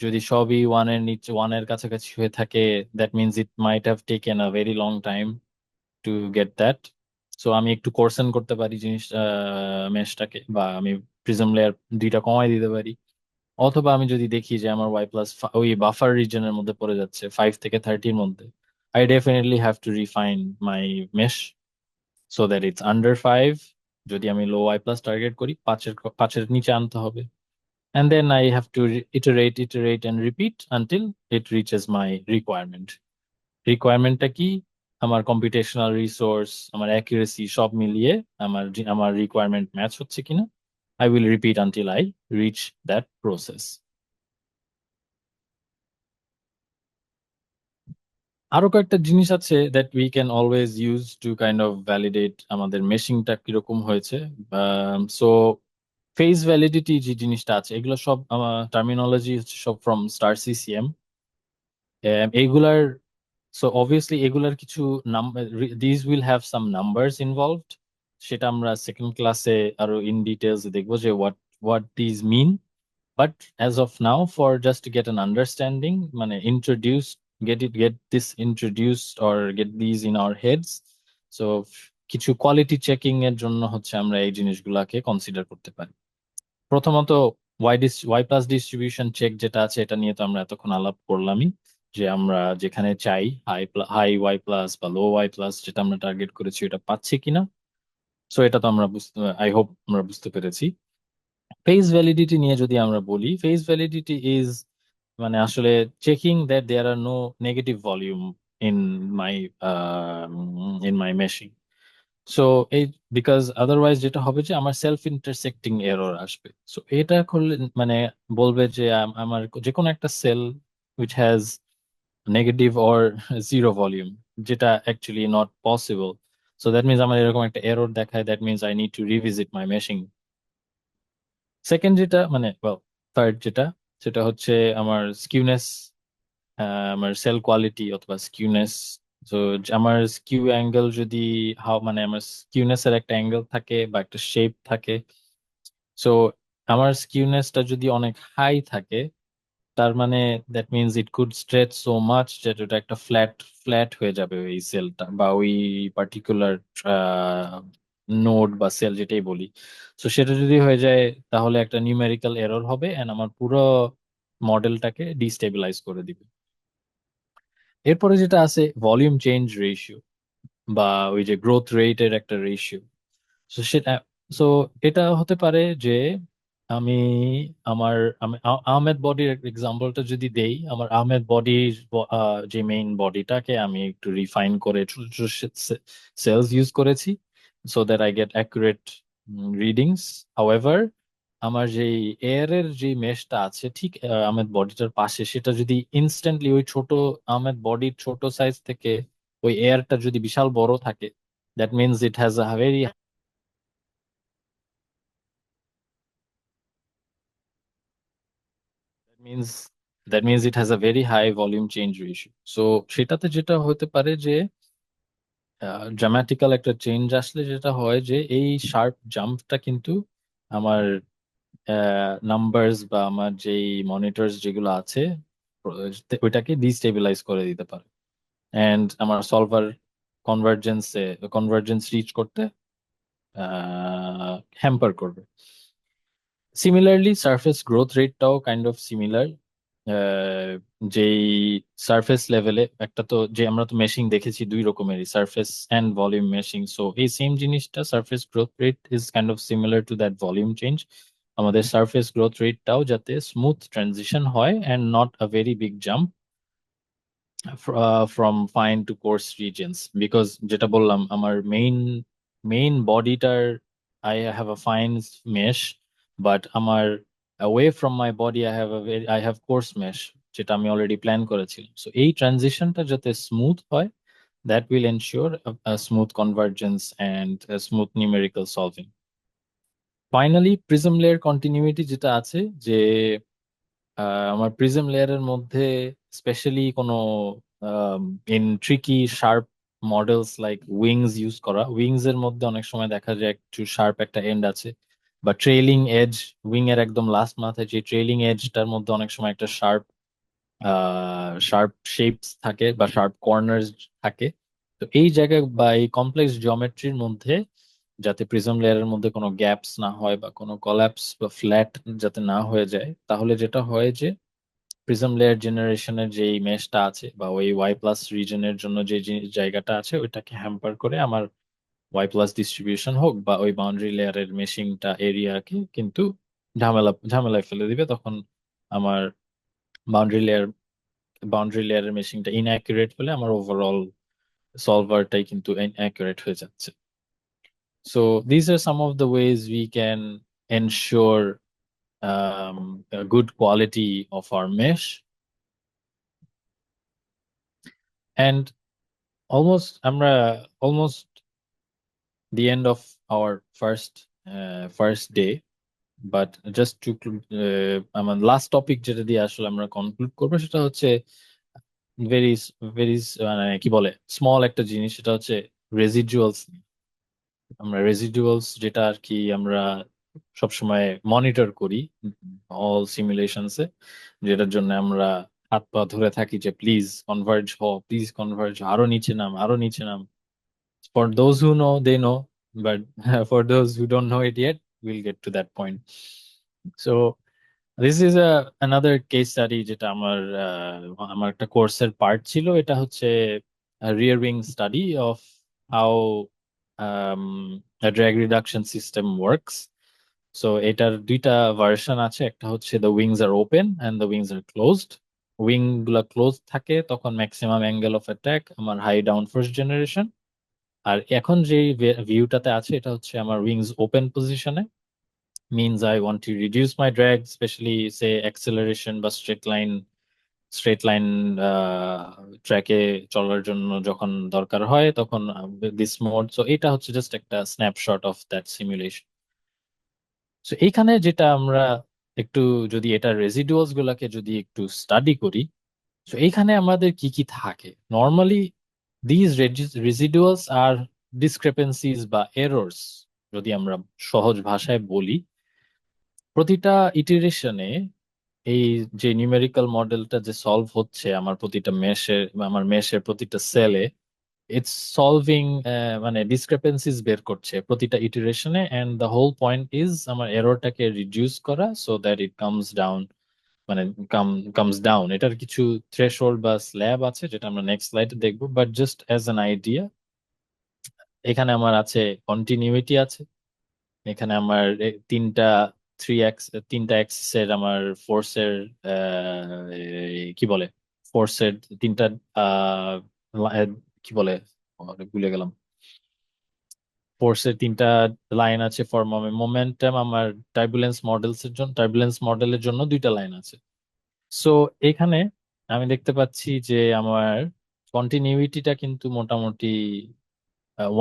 যদি সবই ওয়ানের নিচে, ওয়ানের কাছাকাছি হয়ে থাকে, that means it might have taken a very long time to get that. So আমি একটু কোর্সেন করতে পারি জিনিস মেশটাকে, বা আমি প্রিজম লেয়ার 2টা কমাই দিতে পারি। অথবা আমি যদি দেখি যে আমার ওয়াই প্লাস ওই বাফার রিজনের মধ্যে পড়ে যাচ্ছে 5 থেকে 30-র মধ্যে, I definitely have to refine my mesh so that it's under 5। যদি আমি লো ওয়াই প্লাস টার্গেট করি, 5-এর নিচে আনতে হবে, and then I have to iterate and repeat until it reaches my requirement. রিকোয়ারমেন্টটা কি? আমার কম্পিউটেশনাল রিসোর্স, আমার অ্যাকুরেসি সব মিলিয়ে আমার রিকোয়ারমেন্ট ম্যাচ হচ্ছে কিনা, I will repeat until I reach that process. আরো কয়েকটা জিনিস আছে that we can always use to kind of validate আমাদের মেশিংটা কিরকম হয়েছে। সো ফেজ ভ্যালিডিটি যে জিনিসটা আছে, এগুলো সব টার্মিনোলজি হচ্ছে সব ফ্রম স্টার সিসিএম। এইগুলার, সো অবভিয়াসলি এগুলার কিছু this will have some numbers involved. সেটা আমরা সেকেন্ড ক্লাসে আরো ইন ডিটেলস দেখবো যে what this mean. But as of now, for just to get an understanding, মানে get this introduced or get this in our heads. So কিছু কোয়ালিটি চেকিং এর জন্য হচ্ছে আমরা এই জিনিসগুলাকে কনসিডার করতে পারি। প্রথমত, ওয়াই প্লাস ডিস্ট্রিবিউশন চেক যেটা আছে, এটা নিয়ে তো আমরা এতক্ষণ আলাপ করলামই, যে আমরা যেখানে চাই হাই ওয়াই প্লাস বা লো ওয়াই প্লাস যেটা আমরা টার্গেট করেছি এটা পাচ্ছি কিনা। সো এটা তো আমরা আই হোপ আমরা বুঝতে পেরেছি। ফেজ ভ্যালিডিটি নিয়ে যদি আমরা বলি, ফেজ ভ্যালিডিটি ইজ মানে আসলে checking that there are no negative volume in my in my meshing. So এই বিকজ আদারওয়াইজ যেটা হবে যে আমার সেলফ ইন্টারসেক্টিং এরর আসবে। সো এটা করলে মানে বলবে যে আমার যে কোনো একটা cell which has negative or zero volume, যেটা actually not possible. So that means আমার এরকম একটা এরর দেখায়, that means I need to revisit my meshing. Second যেটা মানে থার্ড যেটা, সেটা হচ্ছে আমার স্কিউনেস, আমার সেল কোয়ালিটি অথবা স্কিউনেস। তো আমার স্কিউ অ্যাঙ্গেল যদি মানে আমার স্কিউনেস এর একটা অ্যাঙ্গেল থাকে বা একটা শেপ থাকে, সো আমার স্কিউনেসটা যদি অনেক হাই থাকে, তার মানে that means it could stretch so much যেটা ওটা একটা ফ্ল্যাট হয়ে যাবে ওই সেলটা বা ওই পার্টিকুলার নোড বা সেল যেটাই বলি। তো সেটা যদি হয়ে যায়, তাহলে একটা নিউমেরিক্যাল এরর হবে এন্ড আমার পুরো মডেলটাকে ডিস্টেবিলাইজ করে দিবে। এরপরে যেটা আছে ভলিউম চেঞ্জ রেশিও, বা ওই যে গ্রোথ রেটের একটা রেশিও। সো সেটা, সো এটা হতে পারে যে আমি আহমেদ বডির এক্সাম্পলটা যদি দেই, আমার আহমেদ বডির যে মেইন বডিটাকে আমি একটু রিফাইন করে ছোট ছোট সেলস ইউজ করেছি so that I get accurate readings. However আমার যে এয়ার এর যে মেশটা আছে ঠিক আহমেদ বডিটার পাশে, সেটা যদি ইনস্ট্যান্টলি ওই ছোট আহমেদ বডির ছোট সাইজ থেকে ওই এয়ারটা যদি বিশাল বড় থাকে, that means it has a very means that means it has a very high volume change ratio. So সেটাতে যেটা হতে পারে যে ড্রামাটিক্যাল একটা চেঞ্জ আসলে যেটা হয় যে এই শার্প জাম্পটা কিন্তু আমার নাম্বারস বা আমার যেই মনিটরস যেগুলো আছে ওইটাকে ডিস্টেবিলাইজ করে দিতে পারে অ্যান্ড আমার সলভার কনভার্জেন্স রিচ করতে হ্যাম্পার করবে। সিমিলারলি সারফেস গ্রোথ রেটটাও কাইন্ড অফ সিমিলার। যেই সারফেস লেভেলে একটা, তো যে আমরা তো মেশিং দেখেছি দুই রকমেরই, surface and volume meshing. So এই সেম জিনিসটা surface growth rate is kind of similar to that volume change. আমাদের সারফেস গ্রোথ রেটটাও যাতে স্মুথ ট্রানজিশন হয় and not a very big jump from fine to coarse regions, because যেটা বললাম আমার মেইন বডিটার I have a fine mesh, but আমার away from my body I have coarse mesh, যেটা আমি অলরেডি প্ল্যান করেছিলাম। সো এই ট্রানজিশনটা যাতে স্মুথ হয়, that will ensure a smooth convergence and a smooth numerical solving. Finally prism layer continuity যেটা আছে, যে আমার প্রিজম লেয়ারের মধ্যে স্পেশালি কোনো in tricky sharp models like wings use করা, উইংস এর মধ্যে অনেক সময় দেখা যায় একটু শার্প একটা এন্ড আছে, বা ট্রেইলিং এজ, উইং এর একদম লাস্ট মাথায় যে ট্রেইলিং এজটার মধ্যে অনেক সময় একটা শার্প শেপস থাকে বা শার্প কর্নার্স থাকে। তো এই জায়গায় বা এই কমপ্লেক্স জিওমেট্রির মধ্যে যাতে প্রিজম লেয়ারের মধ্যে কোনো গ্যাপস না হয় বা কোনো কলাপস বা ফ্ল্যাট যাতে না হয়ে যায়, তাহলে যেটা হয় যে প্রিজম লেয়ার জেনারেশনের যে মেশটা আছে বা ওই ওয়াই প্লাস রিজনের জন্য যে জায়গাটা আছে ওইটাকে হ্যাম্পার করে আমার ওয়াই প্লাস ডিস্ট্রিবিউশন হোক বা ওই বাউন্ডারি লেয়ারের মেশিংটা এরিয়াকে কিন্তু ঝামেলায় ফেলে দিবে। তখন আমার বাউন্ডারি লেয়ার বাউন্ডারি লেয়ারের মেশিংটা ইনঅ্যাকুরেট হলে আমার ওভারঅল সলভারটাই কিন্তু ইনঅ্যাকুরেট হয়ে যাচ্ছে। So these are some of the ways we can ensure a good quality of our mesh. And almost the end of our first day, but just to আমার লাস্ট টপিক যেটা দিয়ে আসলে আমরা কনক্লুড করবো সেটা হচ্ছে ভেরি ভেরি মানে কি বলে স্মল একটা জিনিস, সেটা হচ্ছে রেসিডুয়ালস। আমরা রেসিডুয়ালস যেটা আর কি আমরা সবসময় মনিটর করি অল সিমুলেশনসে, যেটার জন্য আমরা হাত পা ধরে থাকি যে প্লিজ কনভার্জ হও, প্লিজ কনভার্জ, আরো নিচে নাম, আরো নিচে নাম। For those who know, they know, but for those who don't know it yet, we'll get to that point. So this is another case study যেটা আমার একটা কোর্সের পার্ট ছিল। এটা হচ্ছে rear wing study of how a drag reduction system works. So এটার দুইটা ভার্সন আছে, একটা হচ্ছে the wings are open and the wings are closed. Wing গুলা ক্লোজ থাকে তখন ম্যাক্সিমাম অ্যাঙ্গেল অফ অ্যাটাক আমার হাই ডাউন ফার্স্ট জেনারেশন। আর এখন যে ভিউটাতে আছে এটা হচ্ছে আমার উইংস ওপেন পজিশনে, means I want to reduce my drag, especially say acceleration বা straight line ট্র্যাকে চলার জন্য যখন দরকার হয় তখন this mode. So এটা হচ্ছে জাস্ট একটা snapshot of that simulation. So এইখানে যেটা আমরা একটু যদি এটা রেসিডুয়ালস গুলাকে যদি একটু স্টাডি করি, তো এইখানে আমাদের কি কি থাকে নর্মালি, দিজ রেসিডুয়ালস আর ডিসক্রেপেন্সিজ বা এরর্স, যদি আমরা সহজ ভাষায় বলি, প্রতিটা ইটারেশনে এই যে নিউমেরিক্যাল মডেলটা যে সলভ হচ্ছে আমার প্রতিটা আমার মেশের প্রতিটা সেলে, ইটস সলভিং মানে ডিসক্রেপেন্সিস বের করছে প্রতিটা ইটারেশনে, and the whole point is আমার এররটাকে রিডিউস করা so that it comes down, মানে কামস ডাউন। এটার কিছু থ্রেশহোল্ড বা স্ল্যাব আছে যেটা আমরা নেক্সট স্লাইডে দেখবো, but just as an idea এখানে আমার আছে কন্টিনিউইটি আছে, এখানে আমার তিনটা তিনটা অ্যাক্সিসের আমার ফোর্সের কি বলে ফোর্সের তিনটা কি বলে ভুলে গেলাম। ফোর্সের তিনটা লাইন আছে ফর মোমেন্টাম, আমার টার্বুলেন্স মডেলের জন্য দুইটা লাইন আছে। সো এখানে আমি দেখতে পাচ্ছি যে আমার কন্টিনিউইটিটা কিন্তু মোটামুটি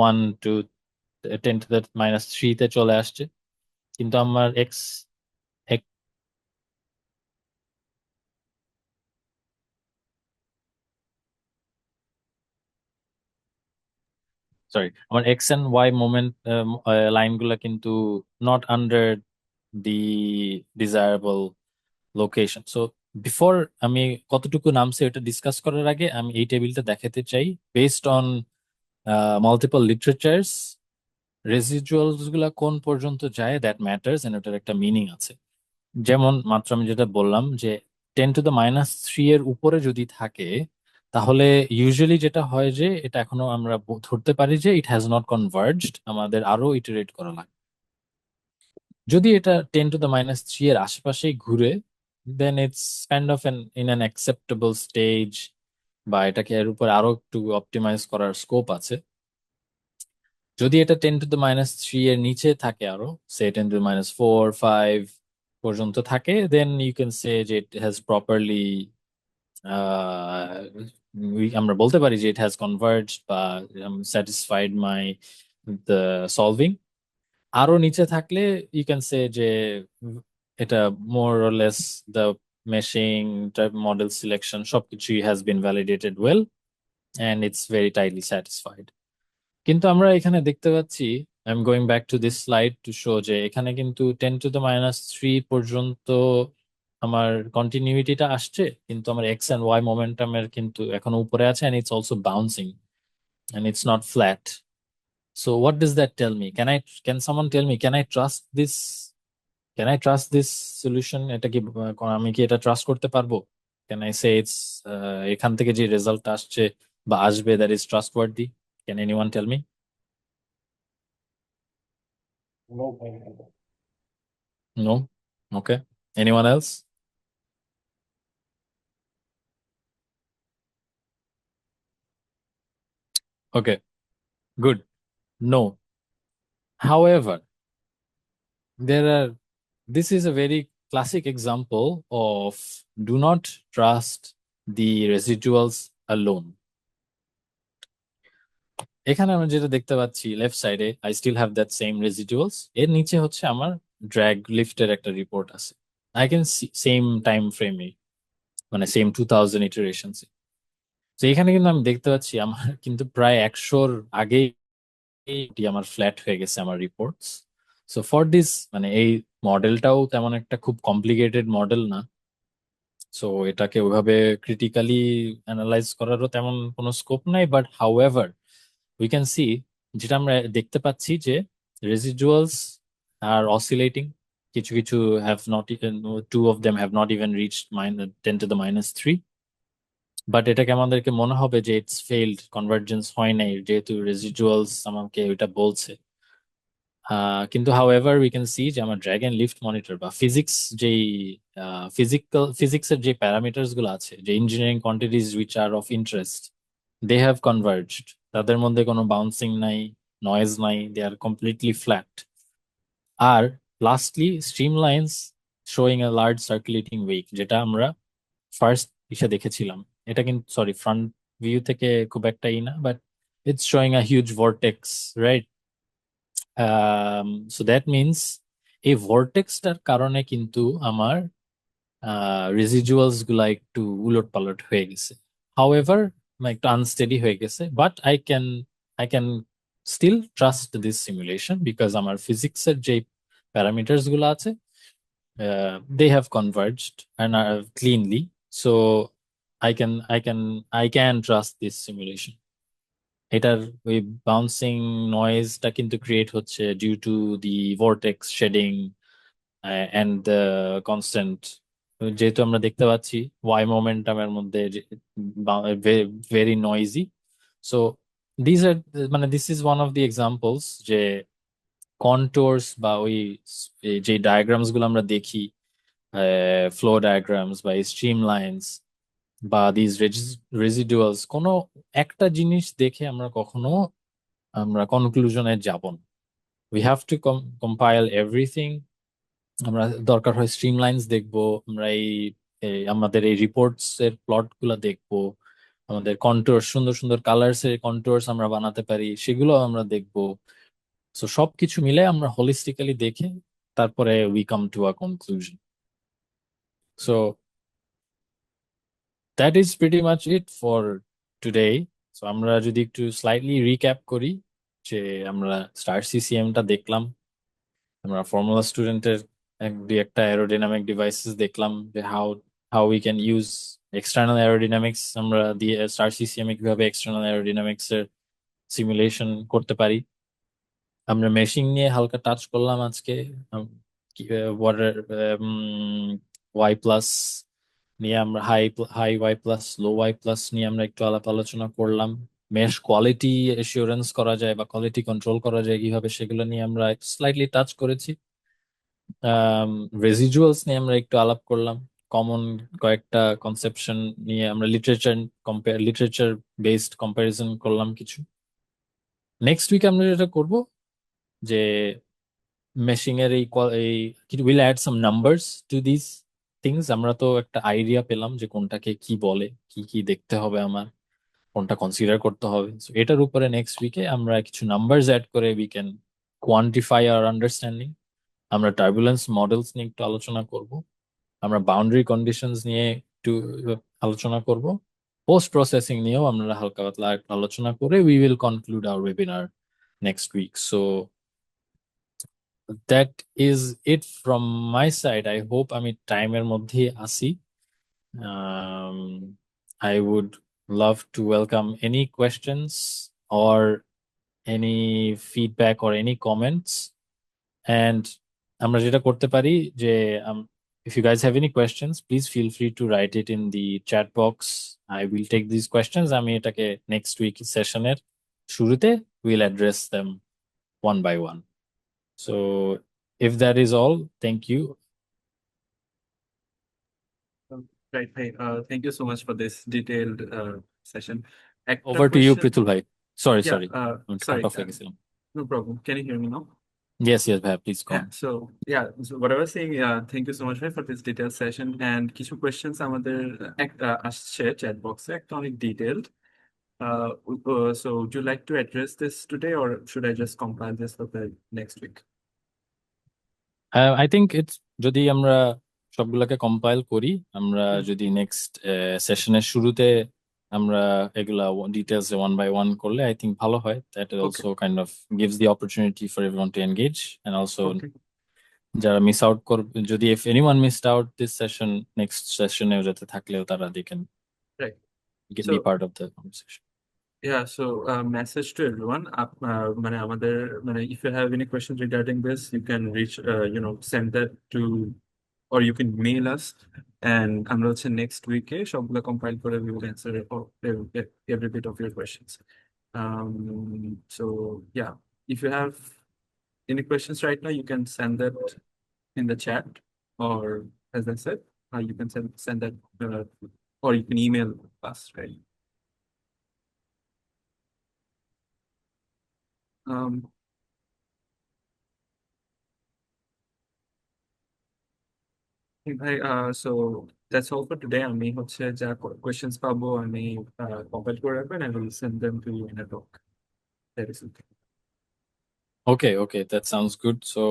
1 to 10⁻³ চলে আসছে, কিন্তু আমার আমার এক্স এন্ড ওয়াই মোমেন্ট লাইনগুলো কিন্তু not under the desirable location. So before আমি কতটুকু নামছে এটা ডিসকাস করার আগে আমি এই টেবিলটা দেখাতে চাই। বেসড অন মাল্টিপল লিটারেচার্স, রেসিডুয়ালস গুলা কোন পর্যন্ত যায় দ্যাট ম্যাটার্স, এন্ড এটার একটা মিনিং আছে। যেমন মাত্র আমি যেটা বললাম যে 10⁻³ এর উপরে যদি থাকে তাহলে ইউজুয়ালি যেটা হয় যে এটা এখনো আমরা ধরতে পারি যে ইট হ্যাজ নট কনভার্জড, আমাদের আরো ইটারেট করা লাগবে। যদি এটা 10⁻³ এর আশেপাশেই ঘুরে, then it's kind of in an acceptable stage, বা এটাকে এর উপর আরো একটু অপটিমাইজ করার স্কোপ আছে। যদি এটা 10⁻³ এর নিচে থাকে, আরো সে 10⁻⁴, 5 পর্যন্ত থাকে, দেন ইউ ক্যান সে যে ইট হ্যাজ প্রপারলি, আমরা বলতে পারি যে ইট হ্যাজ কনভার্জ বা স্যাটিসফাইড মাই দ্য সলভিং। আরো নিচে থাকলে ইউ ক্যান সে যে এটা more or less the meshing type model selection সবকিছুই has been validated well and it's very tightly satisfied. কিন্তু আমরা এখানে দেখতে পাচ্ছি, I am going back to this slide to show যে এখানে কিন্তু 10⁻³ পর্যন্ত আমার কন্টিনিউইটিটা আসছে, কিন্তু আমার এক্স অ্যান্ড ওয়াই মোমেন্টামের কিন্তু এখনো উপরে আছে, and it's also bouncing and it's not flat. So what does that tell me? Can someone tell me, can I trust this solution? এটা কি আমি কি এটা ট্রাস্ট করতে পারবো? Can I say it's এখান থেকে যে রেজাল্ট আসছে বা আসবে that is trustworthy? Can anyone tell me? No? Okay. Anyone else? Okay, good. No. However, this is a very classic example of do not trust the residuals alone. এখানে আমরা যেটা দেখতে পাচ্ছি লেফট সাইডে, I still have that same residuals, এর নিচে হচ্ছে আমার ড্র্যাগ লিফটের একটা রিপোর্ট আছে। আই ক্যান সেম টাইম ফ্রেমে, মানে সেম 2000 ইটারেশনস। তো এখানে কিন্তু আমি দেখতে পাচ্ছি আমার কিন্তু প্রায় 100-র আগেই আমার ফ্ল্যাট হয়ে গেছে আমার রিপোর্টস। সো ফর দিস, মানে এই মডেলটাও তেমন একটা খুব কমপ্লিকেটেড মডেল না, সো এটাকে ওইভাবে ক্রিটিক্যালি অ্যানালাইজ করারও তেমন কোনো স্কোপ নাই। But however we can see, যেটা আমরা দেখতে পাচ্ছি যে রেসিডুয়ালস আর অসিলেটিং, কিছু কিছু have not even, 2 of them have not even reached 10⁻³ but এটাকে আমাদেরকে মনে হবে যে ইটস ফেইল্ড, কনভার্জেন্স হয় নাই, যেহেতু রেসিডুয়ালস আমাকে ওইটা বলছে। কিন্তু হাউএভার উই ক্যান সি যে আমার ড্র্যাগ এন্ড লিফট মনিটর বা যেই ফিজিক্সের যে প্যারামিটার্স গুলো আছে, যে engineering quantities which are of interest, they have converged. তাদের মধ্যে কোনো বাউন্সিং নাই, নয়েজ নাই, দে আর কমপ্লিটলি ফ্ল্যাট। আর lastly streamlines showing a large circulating wake, যেটা আমরা ফার্স্ট ইসে দেখেছিলাম। এটা কিন্তু সরি ফ্রন্ট ভিউ থেকে খুব একটা না, but it's showing a huge vortex, right? So that means এই ভর্টেক্সটার কারণে কিন্তু আমার রেজিডুয়ালস গুলা একটু উলট পালট হয়ে গেছে। হাউএভার একটু আনস্টেডি হয়ে গেছে, but I can still trust this simulation because আমার ফিজিক্সের যে প্যারামিটার্স গুলো আছে, they have converged and cleanly, so I can trust this simulation. এটার ওই বাউন্সিং নয়েজটা কিন্তু ক্রিয়েট হচ্ছে due to the vortex shedding and the constant, যেহেতু আমরা দেখতে পাচ্ছি ওয়াই মোমেন্টামের মধ্যে very noisy. So this is one of the examples যে কন্টুরস বা এই যে ডায়াগ্রামস গুলো আমরা দেখি, ফ্লো ডায়াগ্রামস বা স্ট্রিম লাইন্স বা দিস রেজিডুয়ালস, কোনো একটা জিনিস দেখে আমরা কনক্লুশনে যাব না। We have to compile everything. আমরা দরকার হয় স্ট্রিম লাইন্স দেখবো, আমরা আমাদের এই রিপোর্টস এর প্লট গুলা দেখবো, আমাদের কন্ট্রোর, সুন্দর সুন্দর কালার্স এর কন্ট্রোর্স আমরা বানাতে পারি, সেগুলো আমরা দেখবো। সো সবকিছু মিলে আমরা হোলিস্টিক্যালি দেখে তারপরে we come to a conclusion. So that is pretty much it for today. So আমরা যদি একটু স্লাইটলি রিক্যাপ করি, যে আমরা স্টার সিসিএমটা দেখলাম, আমরা ফর্মুলা স্টুডেন্টের দুই একটা অ্যারোডাইনামিক ডিভাইসেস দেখলাম, যে how we can use external aerodynamics, আমরা দিয়ে স্টার সিসিএম কিভাবে এক্সটার্নাল অ্যারোডাইনামিক্স এর সিমুলেশন করতে পারি। আমরা মেশিং নিয়ে হালকা টাচ করলাম আজকে, ওয়াটার ওয়াই প্লাস নিয়ে আমরা হাই ওয়াই প্লাস, লো ওয়াই প্লাস নিয়ে আমরা একটু আলোচনা করলাম। মেশ কোয়ালিটি এসিওরেন্স করা যায় বা কোয়ালিটি কন্ট্রোল করা যায় কিভাবে, সেগুলো নিয়ে আমরা স্লাইটলি টাচ করেছি। রেজিডুয়ালস নিয়ে আমরা একটু আলাপ করলাম, কমন কয়েকটা কনসেপশন নিয়ে আমরা লিটারেচার বেসড কম্পারিজন করলাম কিছু। নেক্সট উইক আমরা যেটা করব, যে মেশিং এর will add some numbers to this things. আমরা তো একটা আইডিয়া পেলাম যে কোনটাকে কি বলে, কি কি দেখতে হবে আমার, কোনটা কনসিডার করতে হবে। So এটার উপরে নেক্সট উইকে আমরা কিছু নাম্বারস অ্যাড করে we can quantify our understanding. আমরা টার্বুলেন্স মডেলস নিয়ে একটু আলোচনা করব, আমরা বাউন্ডারি কন্ডিশনস নিয়ে একটু আলোচনা করব, পোস্ট প্রসেসিং নিয়েও আমরা হালকা পাতলা একটু আলোচনা করে we will conclude our webinar next week. So that is it from my side. I hope আমি টাইমের মধ্যে আসি। I would love to welcome any questions or any feedback or any comments. And আমরা যেটা করতে পারি, যে if you guys have any questions, please feel free to write it in the chat box. I will take these questions. আমি এটাকে next week সেশনের শুরুতে we'll address them one by one. So if that is all, thank you. Right. Hey, thank you so much for this detailed session. একটা Over to you, question. Pritul bhai. Sorry, Yeah, sorry. আমি sorry. cut off হয়ে গেছিলাম। No problem. Can you hear me now? Yes, yes, bhai, please go Yeah. on. So what I was saying, thank you so much for this detailed session. And কিছু questions আমাদের আসছে chat box এ, একটা অনেক detailed. So would you like to address this today, or should I just compile this for the next week? I think it's, যদি আমরা সবগুলোকে কম্পাইল করি, আমরা যদি নেক্সট সেশনের শুরুতে আমরা এগুলা ডিটেলস ওয়ান বাই ওয়ান করলে আই থিঙ্ক ভালো হয়। That also kind of gives the opportunity for everyone to engage, and also Okay. যারা মিস আউট করবে, যদি if anyone missed out this session, next সেশনেও যাতে থাকলেও তারা they can Right. Be So part of the conversation. yeah, so message to everyone. মানে আমাদের মানে if you have any questions regarding this, you can reach, send that to, or you can mail us, and আমরা হচ্ছে next week এ সবগুলো compile করে we will answer every bit of your questions. So yeah, if you have any questions right now, you can send that in the chat, or as I said, you can send that, or you can email us, right? ভাই, so that's all for today. আমি হচ্ছে যা questions পাবো আমি compile করে রাখবেন, and I will send them to you in a doc. That is okay. Okay, that sounds good. So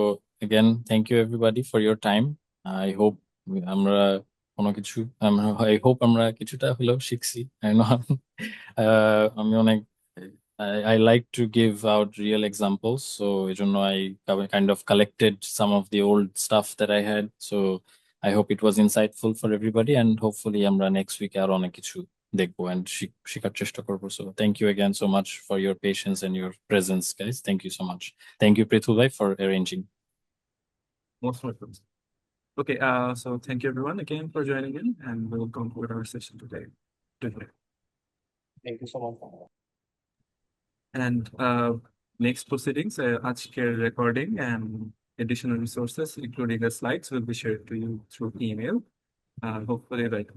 again, thank you everybody for your time. I hope আমরা কোনো কিছু I hope আমরা কিছুটা হলেও শিখছি। I know আমি অনেক I like to give out real examples, so এজন্য I kind of collected some of the old stuff that I had. So I hope it was insightful for everybody, and hopefully আমরা next week আরো অনেক কিছু দেখবো and শেখার চেষ্টা করবো। So thank you again so much for your patience and your presence, guys. Thank you so much. Thank you, Prithul bhai, for arranging. Most welcome. Okay, so thank you everyone again for joining in, and we'll conclude our session today. Thank you so much. And Next proceedings, আজকের recording and additional resources, including the slides, will be shared to you through email. Hopefully, like